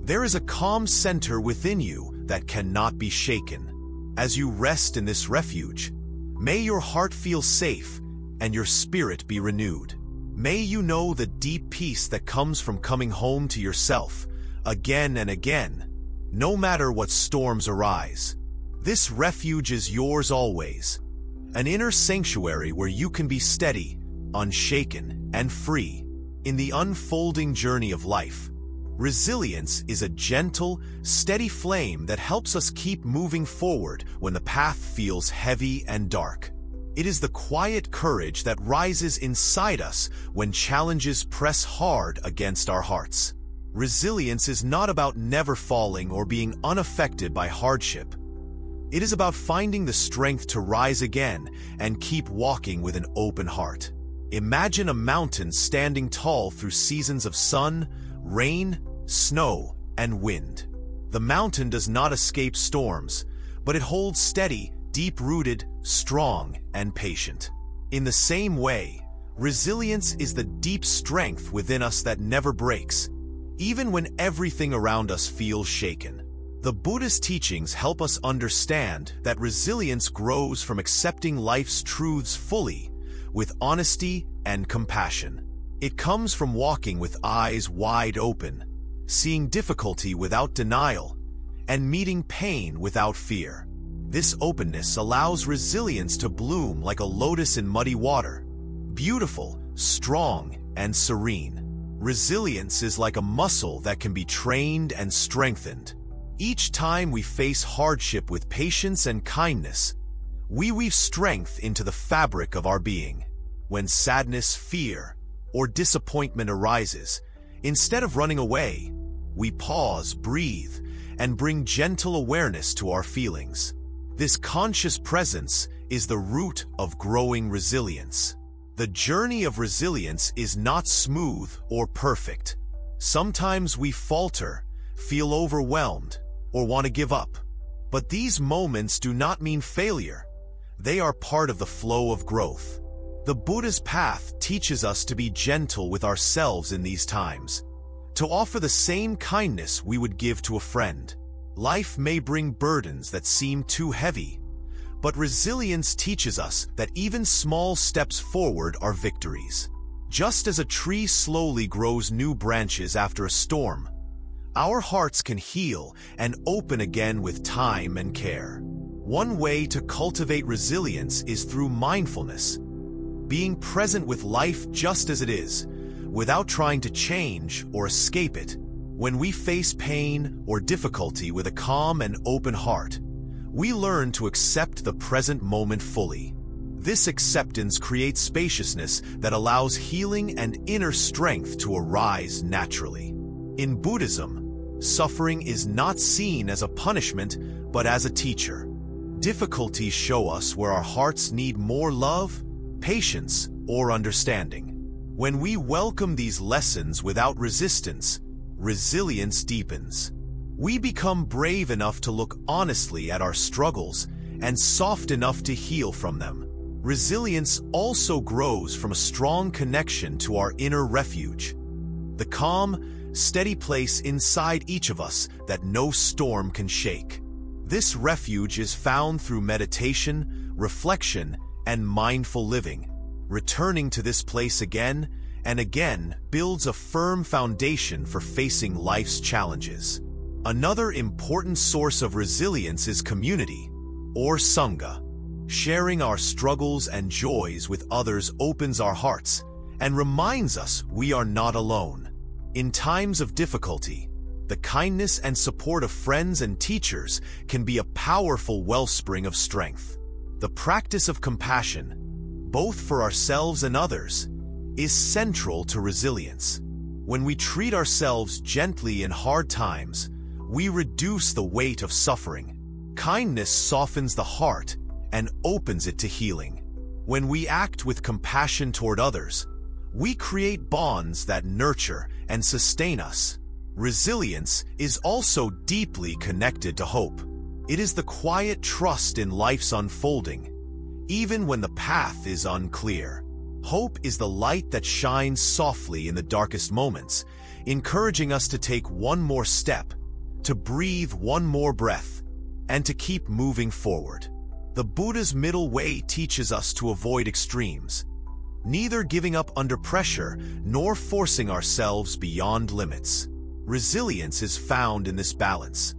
there is a calm center within you that cannot be shaken. As you rest in this refuge, may your heart feel safe and your spirit be renewed. May you know the deep peace that comes from coming home to yourself again and again, no matter what storms arise. This refuge is yours always, an inner sanctuary where you can be steady, unshaken, and free. In the unfolding journey of life, resilience is a gentle, steady flame that helps us keep moving forward when the path feels heavy and dark. It is the quiet courage that rises inside us when challenges press hard against our hearts. Resilience is not about never falling or being unaffected by hardship. It is about finding the strength to rise again and keep walking with an open heart. Imagine a mountain standing tall through seasons of sun, rain, snow, and wind. The mountain does not escape storms, but it holds steady, deep-rooted, strong, and patient. In the same way, resilience is the deep strength within us that never breaks, even when everything around us feels shaken. The Buddhist teachings help us understand that resilience grows from accepting life's truths fully, with honesty and compassion. It comes from walking with eyes wide open, seeing difficulty without denial, and meeting pain without fear. This openness allows resilience to bloom like a lotus in muddy water, beautiful, strong, and serene. Resilience is like a muscle that can be trained and strengthened. Each time we face hardship with patience and kindness, we weave strength into the fabric of our being. When sadness, fear, or disappointment arises, instead of running away, we pause, breathe, and bring gentle awareness to our feelings. This conscious presence is the root of growing resilience. The journey of resilience is not smooth or perfect. Sometimes we falter, feel overwhelmed, or want to give up. But these moments do not mean failure. They are part of the flow of growth. The Buddha's path teaches us to be gentle with ourselves in these times, to offer the same kindness we would give to a friend. Life may bring burdens that seem too heavy, but resilience teaches us that even small steps forward are victories. Just as a tree slowly grows new branches after a storm, our hearts can heal and open again with time and care. One way to cultivate resilience is through mindfulness, being present with life just as it is, without trying to change or escape it. When we face pain or difficulty with a calm and open heart, we learn to accept the present moment fully. This acceptance creates spaciousness that allows healing and inner strength to arise naturally. In Buddhism, suffering is not seen as a punishment, but as a teacher. Difficulties show us where our hearts need more love, patience, or understanding. When we welcome these lessons without resistance, resilience deepens. We become brave enough to look honestly at our struggles and soft enough to heal from them. Resilience also grows from a strong connection to our inner refuge, the calm, steady place inside each of us that no storm can shake. This refuge is found through meditation, reflection, and mindful living. Returning to this place again and again builds a firm foundation for facing life's challenges. Another important source of resilience is community, or sangha. Sharing our struggles and joys with others opens our hearts and reminds us we are not alone. In times of difficulty, the kindness and support of friends and teachers can be a powerful wellspring of strength. The practice of compassion, both for ourselves and others, is central to resilience. When we treat ourselves gently in hard times, we reduce the weight of suffering. Kindness softens the heart and opens it to healing. When we act with compassion toward others, we create bonds that nurture and sustain us. Resilience is also deeply connected to hope. It is the quiet trust in life's unfolding, even when the path is unclear. Hope is the light that shines softly in the darkest moments, encouraging us to take one more step, to breathe one more breath, and to keep moving forward. The Buddha's middle way teaches us to avoid extremes, neither giving up under pressure nor forcing ourselves beyond limits. Resilience is found in this balance,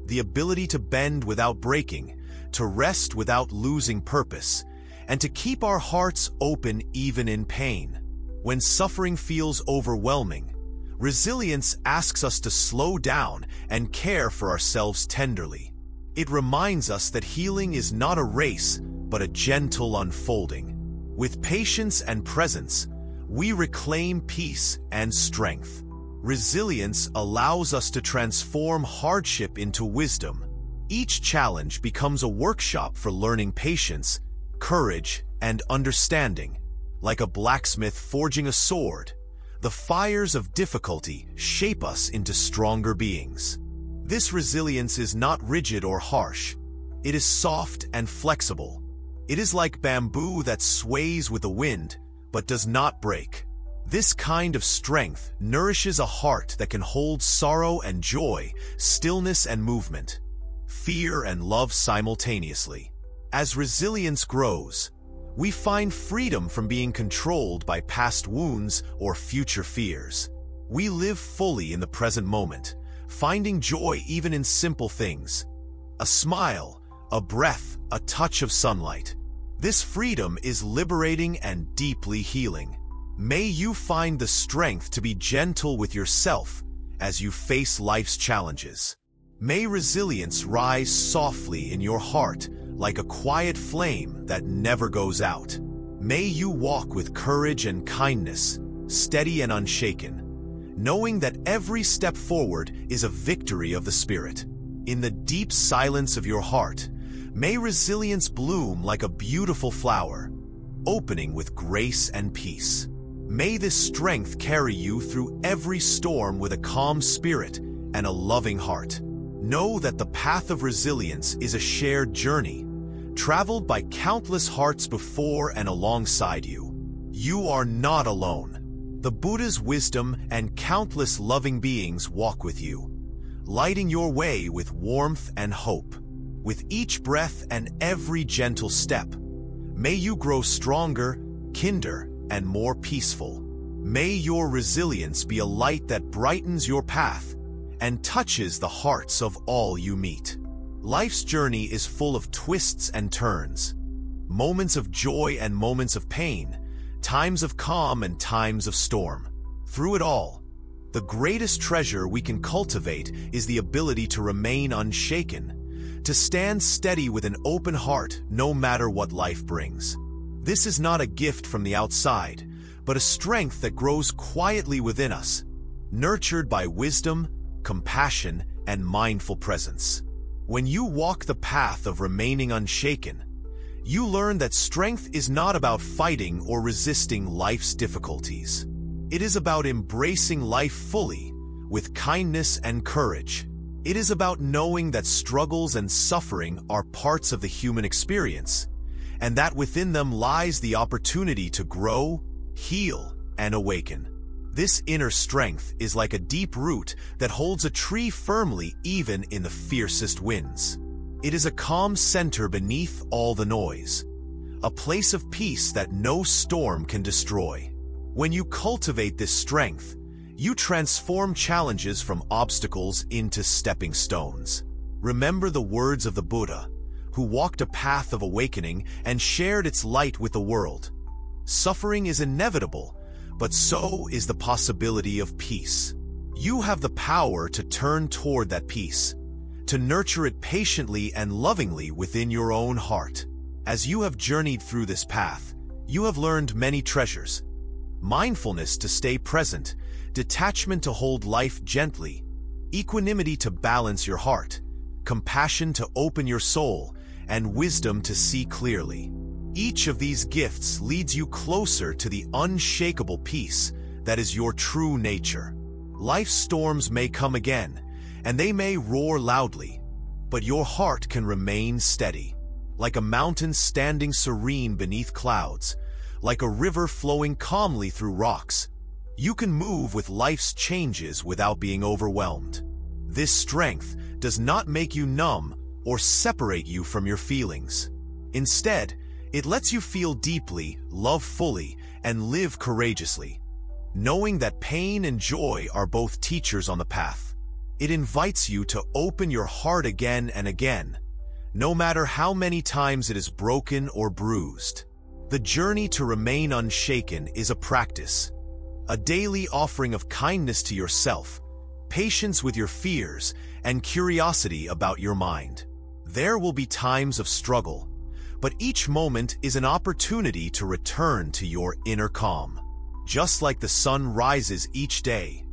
the ability to bend without breaking, to rest without losing purpose, and to keep our hearts open even in pain. When suffering feels overwhelming, resilience asks us to slow down and care for ourselves tenderly. It reminds us that healing is not a race, but a gentle unfolding. With patience and presence, we reclaim peace and strength. Resilience allows us to transform hardship into wisdom. Each challenge becomes a workshop for learning patience, courage, and understanding. Like a blacksmith forging a sword, the fires of difficulty shape us into stronger beings. This resilience is not rigid or harsh. It is soft and flexible. It is like bamboo that sways with the wind, but does not break. This kind of strength nourishes a heart that can hold sorrow and joy, stillness and movement, fear and love simultaneously. As resilience grows, we find freedom from being controlled by past wounds or future fears. We live fully in the present moment, finding joy even in simple things. A smile, a breath, a touch of sunlight. This freedom is liberating and deeply healing. May you find the strength to be gentle with yourself as you face life's challenges. May resilience rise softly in your heart like a quiet flame that never goes out. May you walk with courage and kindness, steady and unshaken, knowing that every step forward is a victory of the spirit. In the deep silence of your heart, may resilience bloom like a beautiful flower, opening with grace and peace. May this strength carry you through every storm with a calm spirit and a loving heart. Know that the path of resilience is a shared journey, traveled by countless hearts before and alongside you. You are not alone. The Buddha's wisdom and countless loving beings walk with you, lighting your way with warmth and hope. With each breath and every gentle step, may you grow stronger, kinder, and more peaceful. May your resilience be a light that brightens your path and touches the hearts of all you meet. Life's journey is full of twists and turns, moments of joy and moments of pain, times of calm and times of storm. Through it all, the greatest treasure we can cultivate is the ability to remain unshaken, to stand steady with an open heart no matter what life brings. This is not a gift from the outside, but a strength that grows quietly within us, nurtured by wisdom, compassion, and mindful presence. When you walk the path of remaining unshaken, you learn that strength is not about fighting or resisting life's difficulties. It is about embracing life fully, with kindness and courage. It is about knowing that struggles and suffering are parts of the human experience, and that within them lies the opportunity to grow, heal, and awaken. This inner strength is like a deep root that holds a tree firmly even in the fiercest winds. It is a calm center beneath all the noise, a place of peace that no storm can destroy. When you cultivate this strength, you transform challenges from obstacles into stepping stones. Remember the words of the Buddha, who walked a path of awakening and shared its light with the world. Suffering is inevitable, but so is the possibility of peace. You have the power to turn toward that peace, to nurture it patiently and lovingly within your own heart. As you have journeyed through this path, you have learned many treasures. Mindfulness to stay present, detachment to hold life gently, equanimity to balance your heart, compassion to open your soul, and wisdom to see clearly. Each of these gifts leads you closer to the unshakable peace that is your true nature. Life's storms may come again, and they may roar loudly, but your heart can remain steady, like a mountain standing serene beneath clouds, like a river flowing calmly through rocks. You can move with life's changes without being overwhelmed. This strength does not make you numb or separate you from your feelings. Instead, it lets you feel deeply, love fully, and live courageously, knowing that pain and joy are both teachers on the path. It invites you to open your heart again and again, no matter how many times it is broken or bruised. The journey to remain unshaken is a practice, a daily offering of kindness to yourself, patience with your fears, and curiosity about your mind. There will be times of struggle, but each moment is an opportunity to return to your inner calm. Just like the sun rises each day,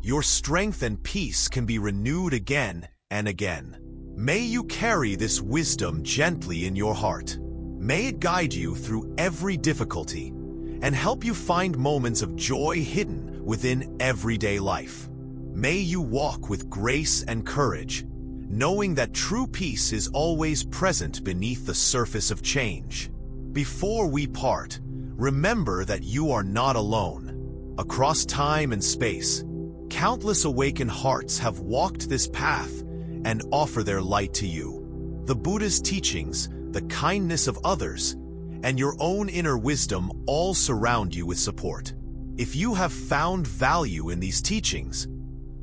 your strength and peace can be renewed again and again. May you carry this wisdom gently in your heart. May it guide you through every difficulty and help you find moments of joy hidden within everyday life. May you walk with grace and courage, knowing that true peace is always present beneath the surface of change. Before we part, remember that you are not alone. Across time and space, countless awakened hearts have walked this path and offer their light to you. The Buddhist teachings, the kindness of others, and your own inner wisdom all surround you with support. If you have found value in these teachings,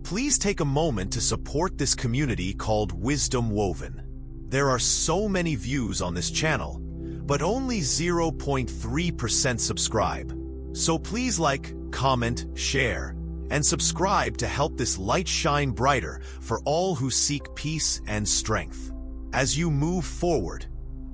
please take a moment to support this community called Wisdom Woven. There are so many views on this channel, but only 0.3% subscribe. So please like, comment, share, and subscribe to help this light shine brighter for all who seek peace and strength. As you move forward,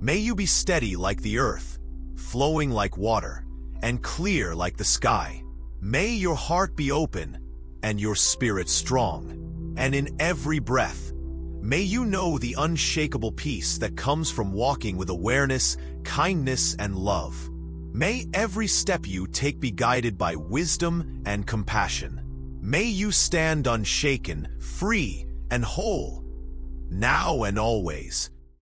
may you be steady like the earth, flowing like water, and clear like the sky. May your heart be open and your spirit strong. And in every breath, may you know the unshakable peace that comes from walking with awareness, kindness, and love. May every step you take be guided by wisdom and compassion. May you stand unshaken, free, and whole, now and always.